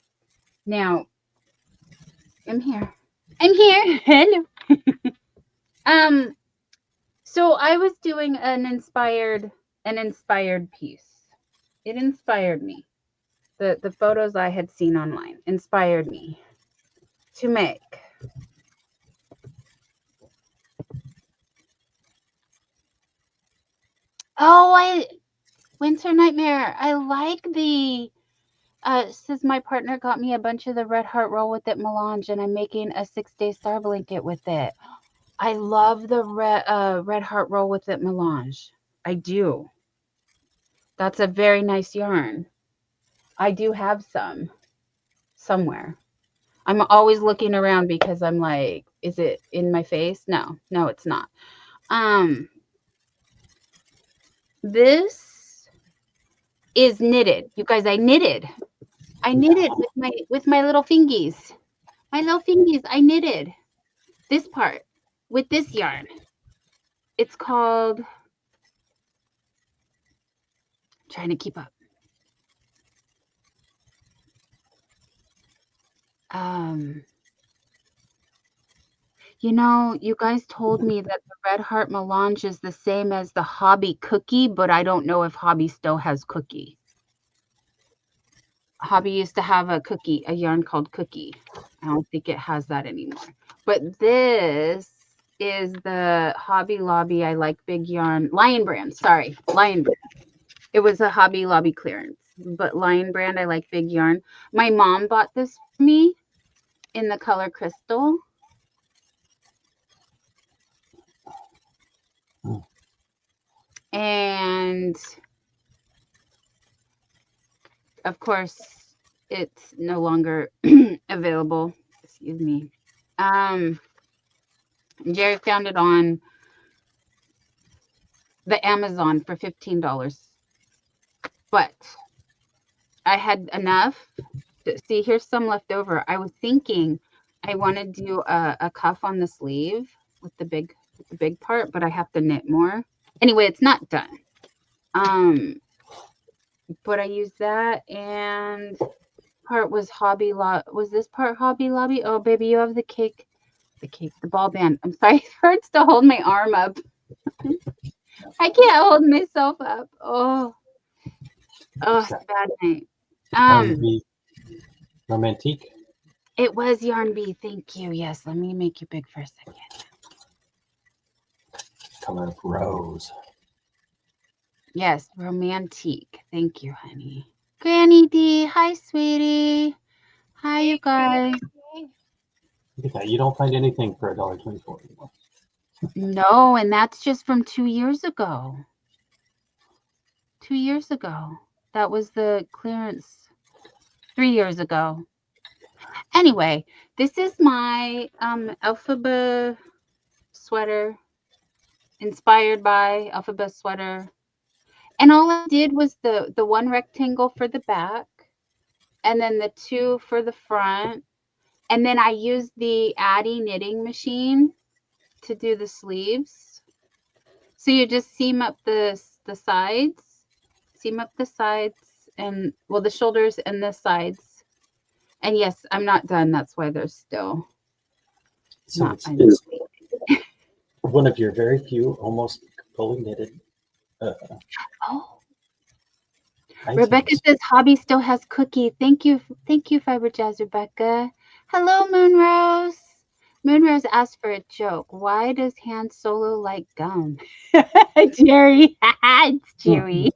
Now, I'm here. Hello. So I was doing an inspired piece. It inspired me. The photos I had seen online inspired me to make. Oh, Winter Nightmare. I like the says my partner got me a bunch of the Red Heart Roll with it melange, and I'm making a 6-day star blanket with it. I love the Red Heart Roll with it melange. I do. That's a very nice yarn. I do have some somewhere. I'm always looking around because I'm like, is it in my face? No, it's not. This is knitted. You guys, I knitted with my little fingies. My little fingies, I knitted this part with this yarn. It's called, trying to keep up. You know, you guys told me that the Red Heart Melange is the same as the Hobby Cookie, but I don't know if Hobby still has Cookie. Hobby used to have a yarn called Cookie. I don't think it has that anymore. But this is the Hobby Lobby I Like Big Yarn. Lion Brand, sorry. Lion Brand. It was a Hobby Lobby clearance. But Lion Brand I Like Big Yarn. My mom bought this for me in the color Crystal. And of course, it's no longer available. Excuse me. Jerry found it on the Amazon for $15. But I had enough. See, here's some left over. I was thinking I want to do a cuff on the sleeve with the big part, but I have to knit more. Anyway, it's not done. But I used that, and part was Hobby Lobby. Was this part Hobby Lobby? Oh, baby, you have the cake, the ball band. I'm sorry, it hurts to hold my arm up. I can't hold myself up. Oh, it's a bad night. Romantique. It was Yarn Bee. Thank you. Yes, let me make you big for a second. Color of rose. Yes, Romantique. Thank you, honey. Granny D. Hi, sweetie. Hi, you guys. Look at that. You don't find anything for $1.24 anymore. No, and that's just from 2 years ago. 2 years ago. That was the clearance 3 years ago. Anyway, this is my Alphaba sweater, inspired by Alphaba sweater. And all I did was the one rectangle for the back, and then the 2 for the front. And then I used the Addy knitting machine to do the sleeves. So you just seam up the sides, and well, the shoulders and the sides. And yes, I'm not done. That's why there's still So it's one of your very few almost fully knitted. Rebecca says Hobby still has Cookie. Thank you, Fiber Jazz Rebecca. Hello, Moonrose. Moonrose asked for a joke. Why does Han Solo like gum? Jerry, it's Chewy.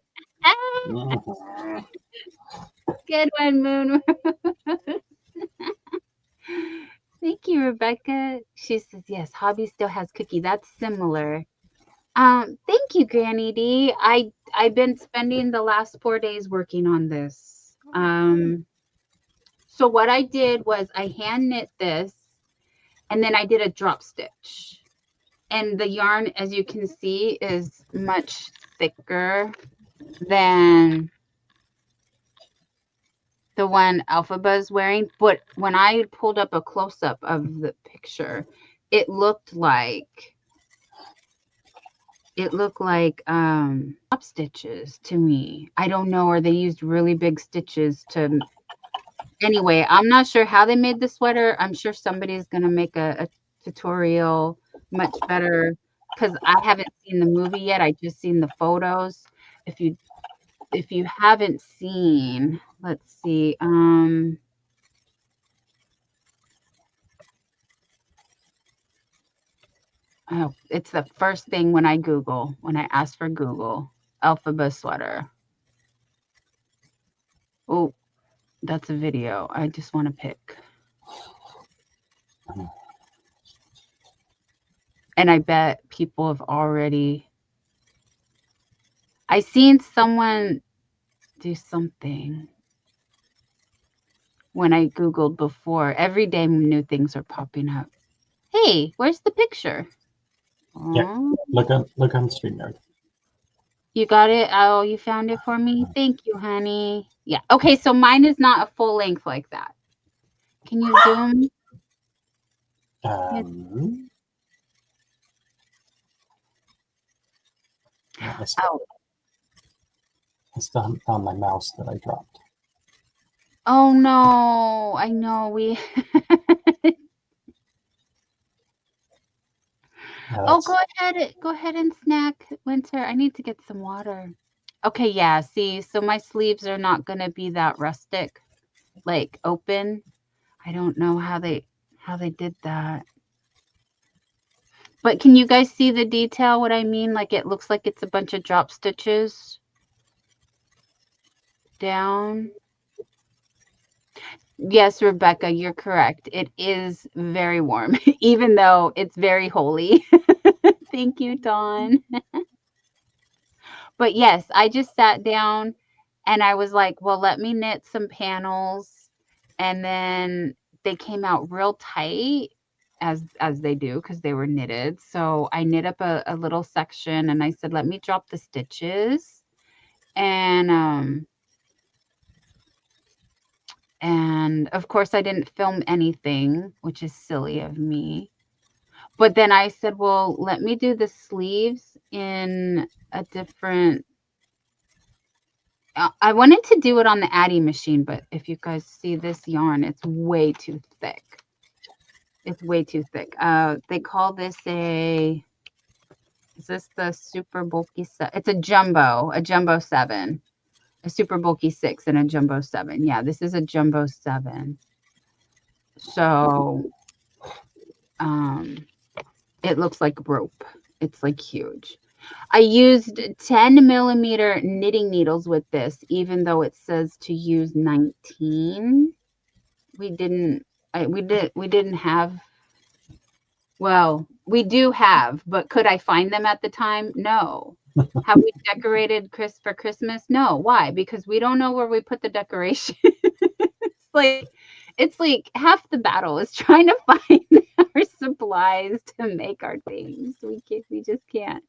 Good one, Moonrose. Thank you, Rebecca. She says, yes, Hobby still has Cookie. That's similar. Thank you, Granny D. I've been spending the last 4 days working on this. So what I did was I hand knit this, and then I did a drop stitch. And the yarn, as you can see, is much thicker than the one Alphaba is wearing. But when I pulled up a close-up of the picture, it looked like top stitches to me. I don't know, or they used really big stitches to. Anyway, I'm not sure how they made the sweater. I'm sure somebody's gonna make a tutorial much better because I haven't seen the movie yet. I just seen the photos. If you haven't seen, let's see. Oh, it's the first thing when I ask for Google, Elphaba sweater. Oh, that's a video. I just want to pick. And I bet people have already. I seen someone do something when I Googled before. Every day new things are popping up. Hey, where's the picture? Yeah. Oh, Look on StreamYard. you got it? Oh, you found it for me? Thank you, honey. Yeah. Okay, so mine is not a full length like that. Can you zoom? I Oh. still haven't found my mouse that I dropped. Oh no, I know we. Oh, go ahead and snack, Winter. I need to get some water. Okay, yeah. See, so my sleeves are not gonna be that rustic, like open. I don't know how they did that. But can you guys see the detail? What I mean, like it looks like it's a bunch of drop stitches down. Yes, Rebecca, you're correct. It is very warm, even though it's very holy. Thank you, Dawn. But yes, I just sat down and I was like, well, let me knit some panels. And then they came out real tight as they do because they were knitted. So I knit up a little section and I said, let me drop the stitches. And of course I didn't film anything, which is silly of me. But then I said, well, let me do the sleeves in a different. I wanted to do it on the Addy machine, but if you guys see this yarn, it's way too thick. It's way too thick. They call this is this the super bulky it's a jumbo 7, a super bulky 6 and a jumbo 7. Yeah, this is a jumbo 7. So, it looks like rope. It's like huge. I used 10 millimeter knitting needles with this, even though it says to use 19. We didn't have, well, we do have, but could I find them at the time? No. Have we decorated for Christmas? No. Why? Because we don't know where we put the decoration. It's like half the battle is trying to find our supplies to make our things. We just can't.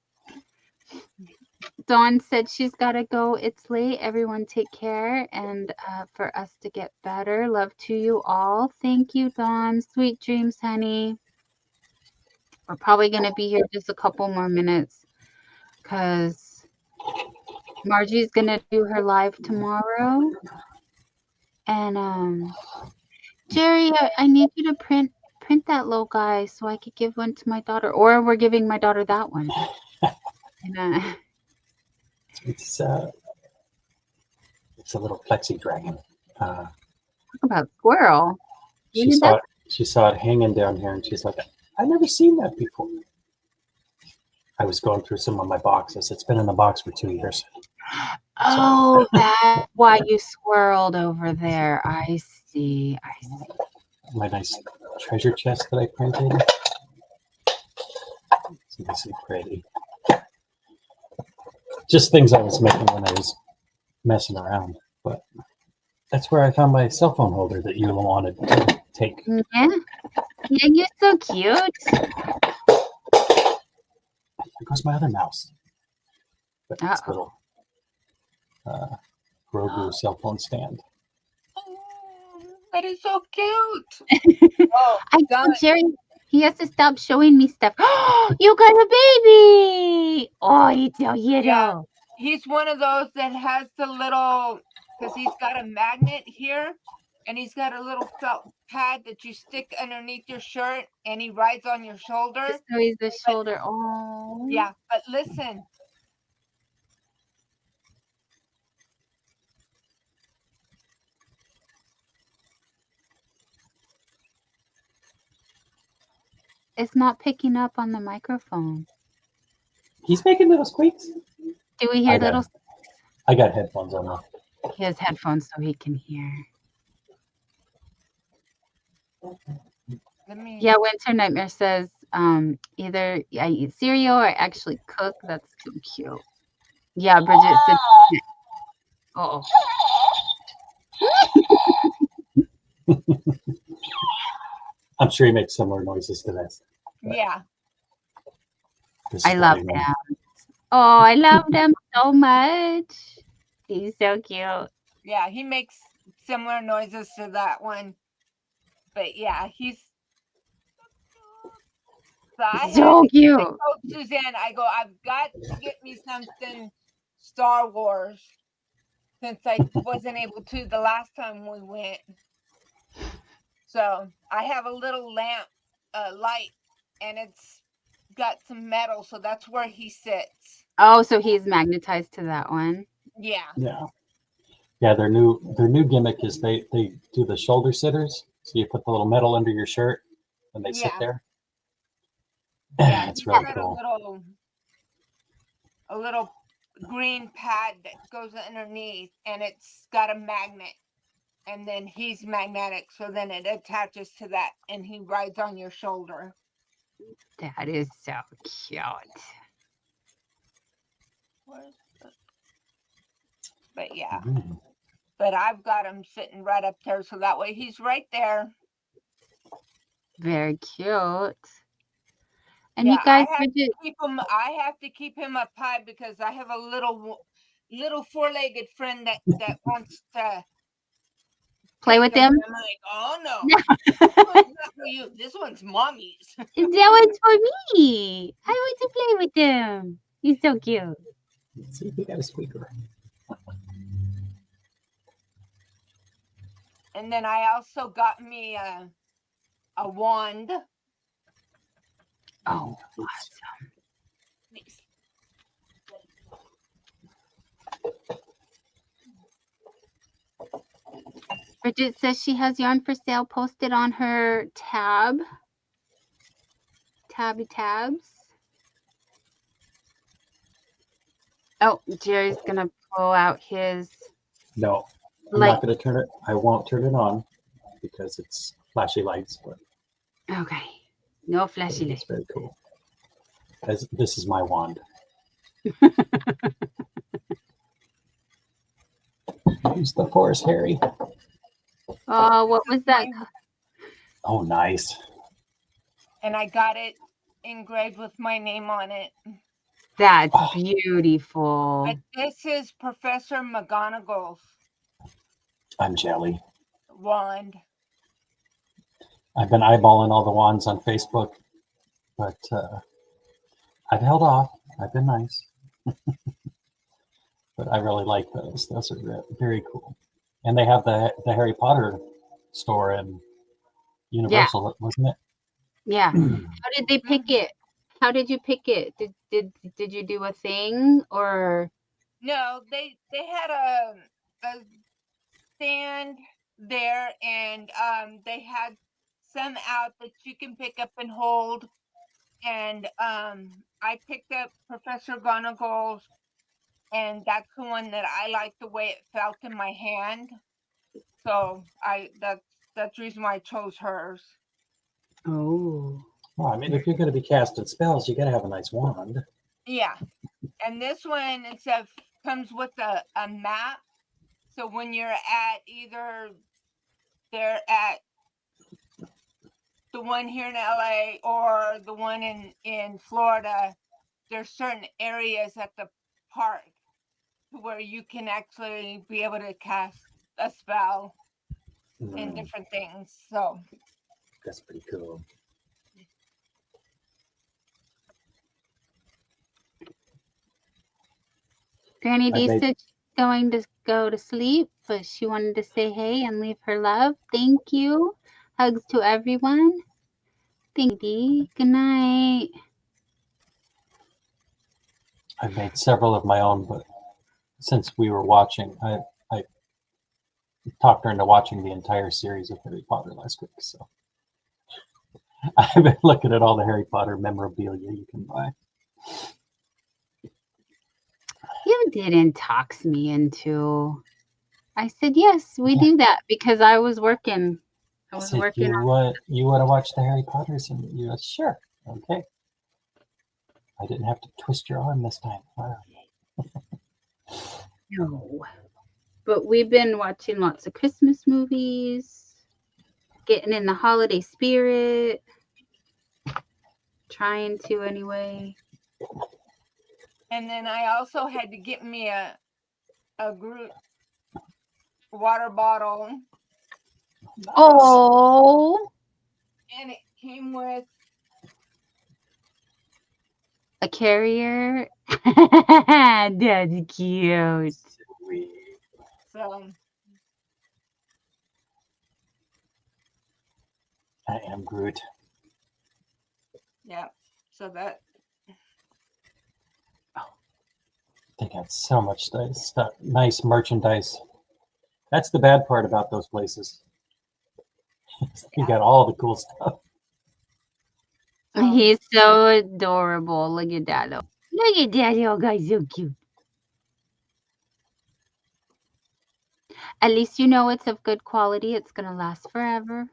Dawn said she's got to go. It's late. Everyone take care. And for us to get better, love to you all. Thank you, Dawn. Sweet dreams, honey. We're probably going to be here just a couple more minutes because Margie's going to do her live tomorrow. And Jerry, I need you to print that little guy so I could give one to my daughter. Or we're giving my daughter that one. And, It's a little plexi dragon. talk about squirrel. She saw it hanging down here, and she's like, "I've never seen that before." I was going through some of my boxes. It's been in the box for 2 years. Oh, that's why you swirled over there. I see. My nice treasure chest that I printed. It's nice and pretty. Just things I was making when I was messing around. But that's where I found my cell phone holder that you wanted to take. Yeah. Yeah, you're so cute. There goes my other mouse. But it's a little Grogu cell phone stand. That is so cute. Oh, I told Jerry he has to stop showing me stuff. Oh, you got a baby! Oh, it's so little. Yeah, he's one of those that has the little, because he's got a magnet here, and he's got a little felt pad that you stick underneath your shirt, and he rides on your shoulder. So he's the shoulder. Oh. Yeah, but listen. It's not picking up on the microphone. He's making little squeaks. Do we hear little? I got headphones on now. He has headphones so he can hear. Let me. Yeah, Winter Nightmare says either I eat cereal or actually cook. That's too cute. Yeah, Bridget said. Oh. I'm sure he makes similar noises to this. Yeah. I love them. Oh, I love them so much. He's so cute. Yeah, he makes similar noises to that one. But yeah, he's so cute. I told Suzanne, I go, I've got to get me something Star Wars since I wasn't able to the last time we went. So I have a little lamp light, and it's got some metal, so that's where he sits. Oh, so he's magnetized to that one. Yeah. Yeah. Their new gimmick is they do the shoulder sitters. So you put the little metal under your shirt, and they sit there. Yeah, it's really cool. A little green pad that goes underneath, and it's got a magnet, and then he's magnetic, so then it attaches to that, and he rides on your shoulder. That is so cute. But yeah, but I've got him sitting right up there, so that way he's right there. Very cute. And yeah, you guys, I have to keep him up high because I have a little four-legged friend that wants to play with them. I'm like, oh no, this one's not for you. This one's mommy's. That one's for me. I want to play with them. He's so cute. Let's see if we got a squeaker. And then I also got me a wand. Oh, awesome. Bridget says she has yarn for sale posted on her tabs. Oh, Jerry's going to pull out his... No, I'm not going to turn it. I won't turn it on because it's flashy lights. But okay. No flashy lights. It's very cool. As this is my wand. Use the Forest Harry. Oh, what was that? Oh, nice. And I got it engraved with my name on it. That's beautiful. But this is Professor McGonagall's. I'm jelly. Wand. I've been eyeballing all the wands on Facebook, but I've held off. I've been nice. But I really like those. Those are very cool. And they have the Harry Potter store in Universal, wasn't it? Yeah. How did they pick it? How did you pick it? Did you do a thing or? No, they had a stand there, and they had some out that you can pick up and hold. And I picked up Professor McGonagall's, and that's the one that I like the way it felt in my hand. So that's the reason why I chose hers. Oh. Well, I mean, if you're going to be casting spells, you got to have a nice wand. Yeah. And this one, comes with a map. So when you're at they're at the one here in LA or the one in Florida, there's certain areas at the park where you can actually be able to cast a spell and different things. So that's pretty cool. Granny D said she's going to go to sleep, but she wanted to say hey and leave her love. Thank you. Hugs to everyone. Thank you. Good night. I've made several of my own, but since we were watching, I talked her into watching the entire series of Harry Potter last week. So I've been looking at all the Harry Potter memorabilia you can buy. You didn't talk me into. I said, yes, we do that because I was working. I I was said, working you want to watch the Harry Potters? And you went, sure. Okay. I didn't have to twist your arm this time. Wow. No. But we've been watching lots of Christmas movies, getting in the holiday spirit, trying to anyway. And then I also had to get me a Groot water bottle, Oh, and it came with a carrier. That's cute. Sweet. so I am Groot. yeah. So that They got so much stuff, nice merchandise. That's the bad part about those places. You got all the cool stuff. He's so adorable. Look at Daddy. Look at Daddy. Oh, guy's so cute. At least you know it's of good quality. It's going to last forever.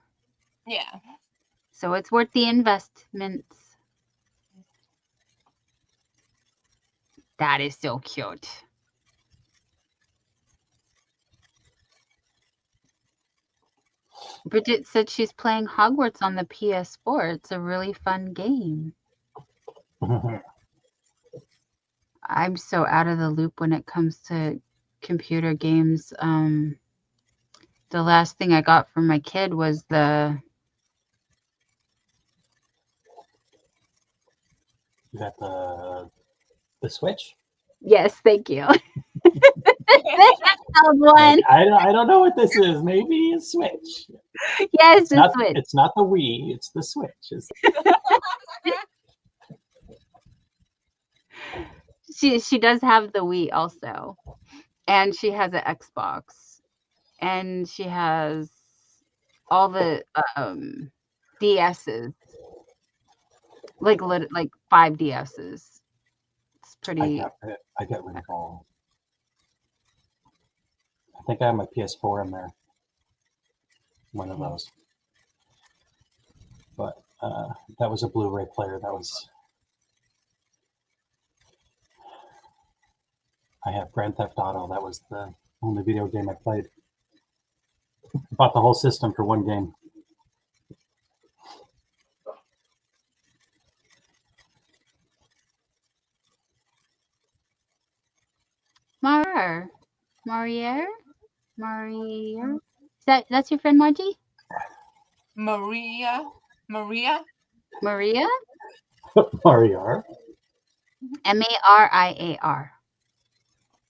yeah. So it's worth the investments. That is so cute. Bridget said she's playing Hogwarts on the PS4. It's a really fun game. I'm so out of the loop when it comes to computer games. The last thing I got from my kid was You got the Switch? Yes, thank you. One. I don't know what this is. Maybe a Switch. Yes, the Not, Switch. it's not the Wii. It's the Switch. She does have the Wii also, and she has an Xbox, and she has all the DSs, like 5 DSs. It's pretty. I got rid of all. I think I have my PS4 in there. One of those. But that was a Blu-ray player. I have Grand Theft Auto. That was the only video game I played. Bought the whole system for one game. Marier? That's your friend Margie? Maria. Maria? Mariar. Mariar.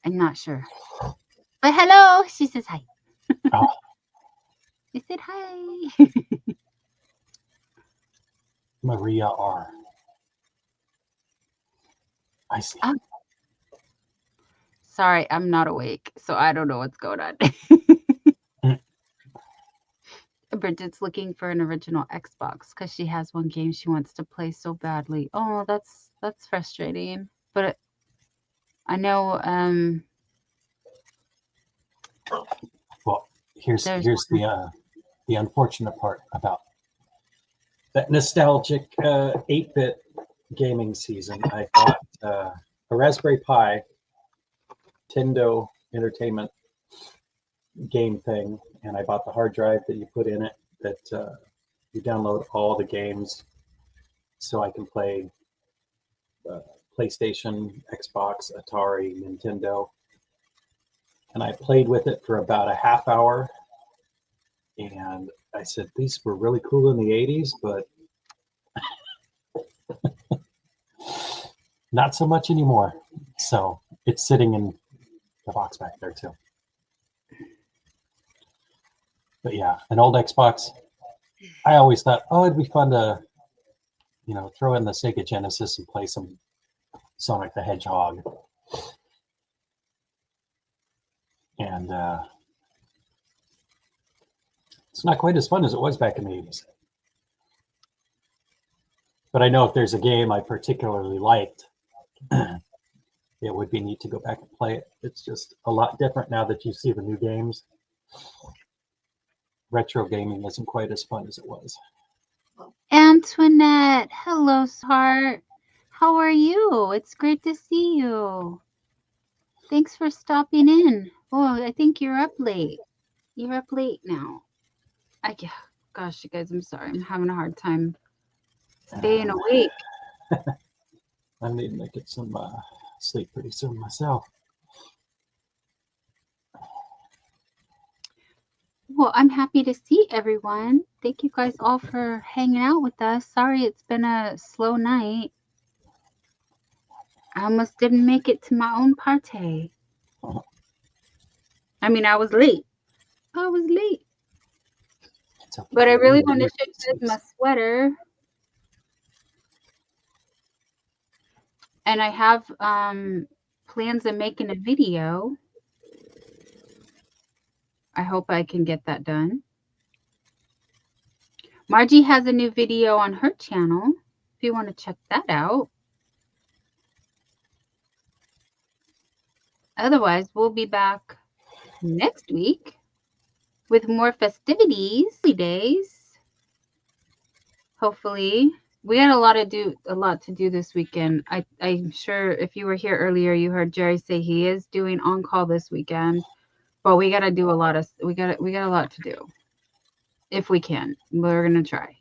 I'm not sure. But hello, she says hi. Oh. She said hi. Maria R. I see. Sorry, I'm not awake, so I don't know what's going on. Bridget's looking for an original Xbox because she has one game she wants to play so badly. Oh, that's frustrating. But I know Well, here's the unfortunate part about that nostalgic 8-bit gaming season. I bought a Raspberry Pi Nintendo Entertainment game thing, and I bought the hard drive that you put in it that you download all the games so I can play PlayStation, Xbox, Atari, Nintendo. And I played with it for about a half hour, and I said, these were really cool in the 80s, but not so much anymore. So it's sitting in the box back there too. But yeah, an old Xbox, I always thought, oh, it'd be fun to, throw in the Sega Genesis and play some Sonic the Hedgehog. And it's not quite as fun as it was back in the 80s. But I know if there's a game I particularly liked, it would be neat to go back and play it. It's just a lot different now that you see the new games. Retro gaming isn't quite as fun as it was. Antoinette, hello, sweetheart. How are you? It's great to see you. Thanks for stopping in. Oh, I think you're up late. You're up late now. Gosh, you guys, I'm sorry. I'm having a hard time staying awake. I need to get some sleep pretty soon myself. Well, I'm happy to see everyone. Thank you guys all for hanging out with us. Sorry it's been a slow night. I almost didn't make it to my own party. I mean, I was late. But I really want to show you guys my sweater. And I have plans of making a video. I hope I can get that done. Margie has a new video on her channel if you want to check that out. Otherwise, we'll be back next week with more festivities, days. Hopefully, we got a lot to do this weekend. I'm sure if you were here earlier, you heard Jerry say he is doing on call this weekend. But we got to do a lot of we got a lot to do. If we can, we're gonna try.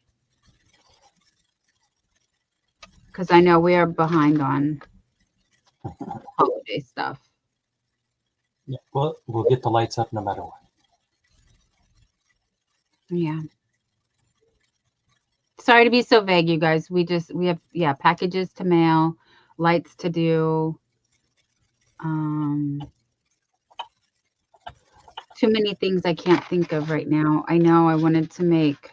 Because I know we are behind on holiday stuff. Yeah, well, we'll get the lights up no matter what. Yeah. Sorry to be so vague, you guys. We have packages to mail, lights to do. Too many things I can't think of right now. I know I wanted to make.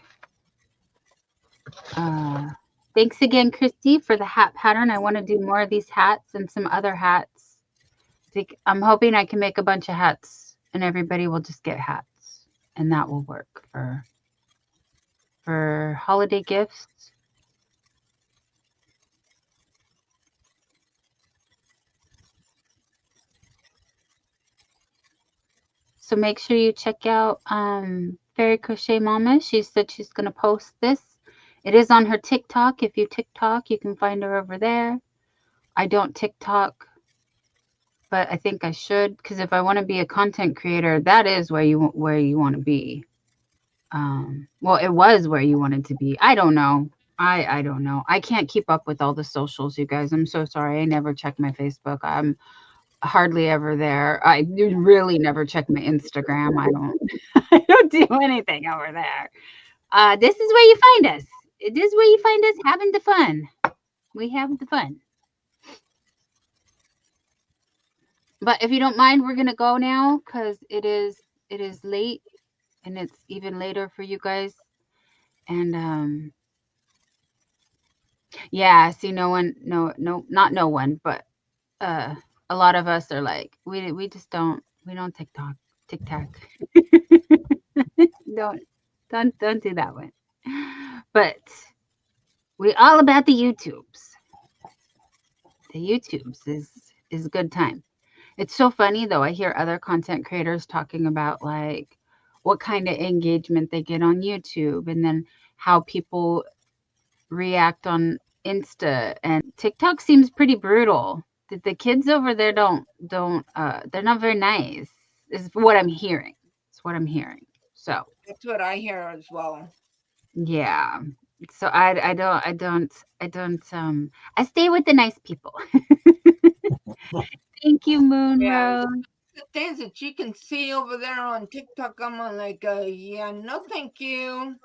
Thanks again, Christy, for the hat pattern. I want to do more of these hats and some other hats. I'm hoping I can make a bunch of hats and everybody will just get hats. And that will work for holiday gifts. So make sure you check out Fairy Crochet Mama. She said she's going to post this. It is on her TikTok. If you TikTok, you can find her over there. I don't TikTok, but I think I should, because if I want to be a content creator, that is where you want to be. Well, it was where you wanted to be. I don't know. I don't know. I can't keep up with all the socials, you guys. I'm so sorry. I never check my Facebook. I'm hardly ever there. I really never check my Instagram. I don't do anything over there. This is where you find us. It is where you find us having the fun. We have the fun. But if you don't mind, we're gonna go now because it is late and it's even later for you guys. And yeah, see, not no one, but a lot of us are like, we don't TikTok. Don't do that one. But we all about the YouTubes. The YouTubes is a good time. It's so funny though. I hear other content creators talking about like what kind of engagement they get on YouTube and then how people react on Insta, and TikTok seems pretty brutal. The kids over there they're not very nice, is what I'm hearing. It's what I'm hearing. So That's what I hear as well. yeah. So I stay with the nice people. Thank you, Moon Yeah. Rose. The things that you can see over there on TikTok, I'm like, yeah, no, thank you.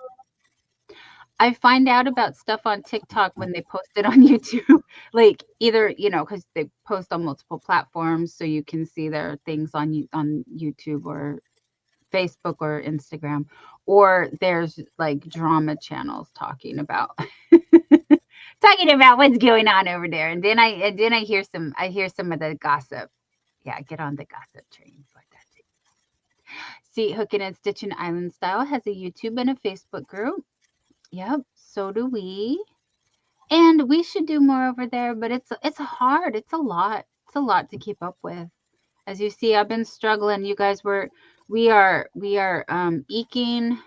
I find out about stuff on TikTok when they post it on YouTube. Like either, because they post on multiple platforms, so you can see their things on YouTube or Facebook or Instagram, or there's like drama channels talking about what's going on over there. And then I hear some of the gossip. Yeah, get on the gossip train like that too. See, Hooking and Stitching Island Style has a YouTube and a Facebook group. Yep, so do we. And we should do more over there, but it's hard. It's a lot. It's a lot to keep up with. As you see, I've been struggling. You guys we are eking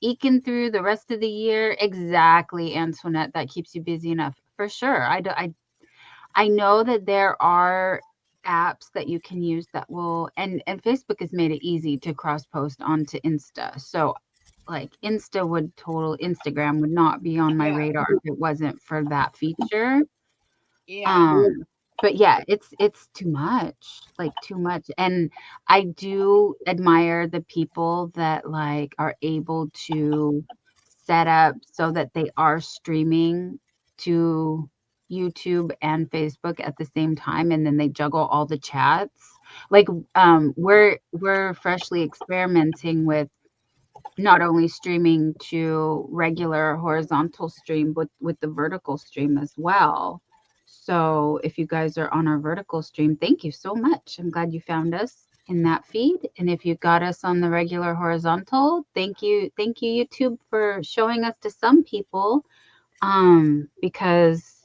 through the rest of the year. Exactly, Antoinette. That keeps you busy enough for sure. I know that there are apps that you can use that will, and Facebook has made it easy to cross post onto Insta. So like Instagram would not be on my radar if it wasn't for that feature. Yeah. But yeah, it's too much, like too much. And I do admire the people that like are able to set up so that they are streaming to YouTube and Facebook at the same time, and then they juggle all the chats. Like we're freshly experimenting with not only streaming to regular horizontal stream, but with the vertical stream as well. So if you guys are on our vertical stream, thank you so much. I'm glad you found us in that feed. And if you got us on the regular horizontal, thank you YouTube for showing us to some people. Because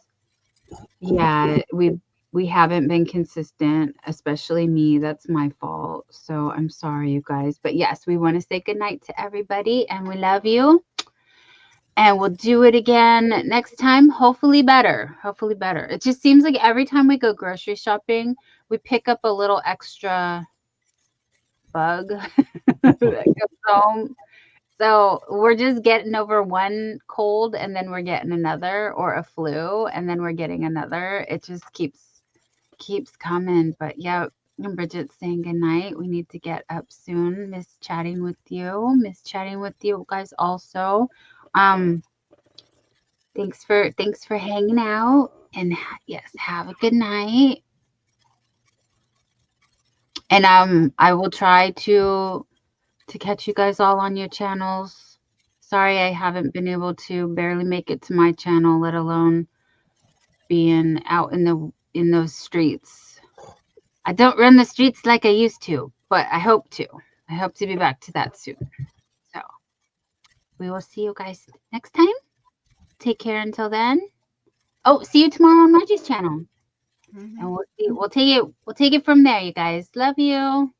yeah, we haven't been consistent, especially me. That's my fault. So I'm sorry, you guys. But yes, we want to say goodnight to everybody and we love you. And we'll do it again next time. Hopefully better. Hopefully better. It just seems like every time we go grocery shopping, we pick up a little extra bug that comes home. So we're just getting over one cold and then we're getting another, or a flu and then we're getting another. It just keeps coming. But yeah, and Bridget's saying goodnight. We need to get up soon. Miss chatting with you guys also. Thanks for hanging out, and yes, have a good night. And I will try to catch you guys all on your channels. Sorry I haven't been able to barely make it to my channel, let alone being out in those streets. I don't run the streets like I used to, but I hope to. I hope to be back to that soon. So we will see you guys next time. Take care until then. Oh, see you tomorrow on Margie's channel. Mhm. And we'll take it from there, you guys. Love you.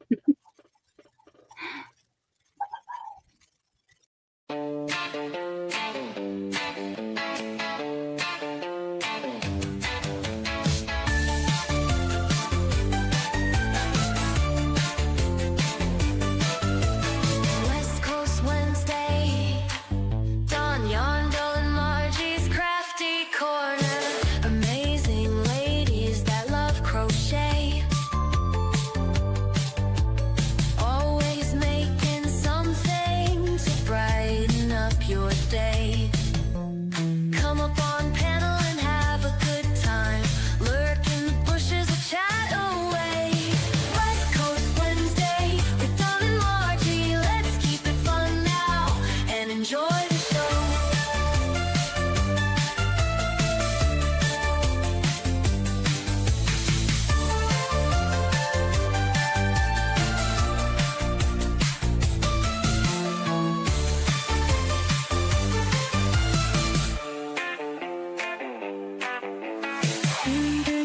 West Coast Wednesday, Don Yondo and Margie's crafty corner. Amazing ladies that love crochet. Always making something to brighten up your day. Come up on panel and have a good time. Lurk in the bushes or chat away. West Coast Wednesday with Don and Margie. Let's keep it fun now and enjoy the show. Mm-hmm.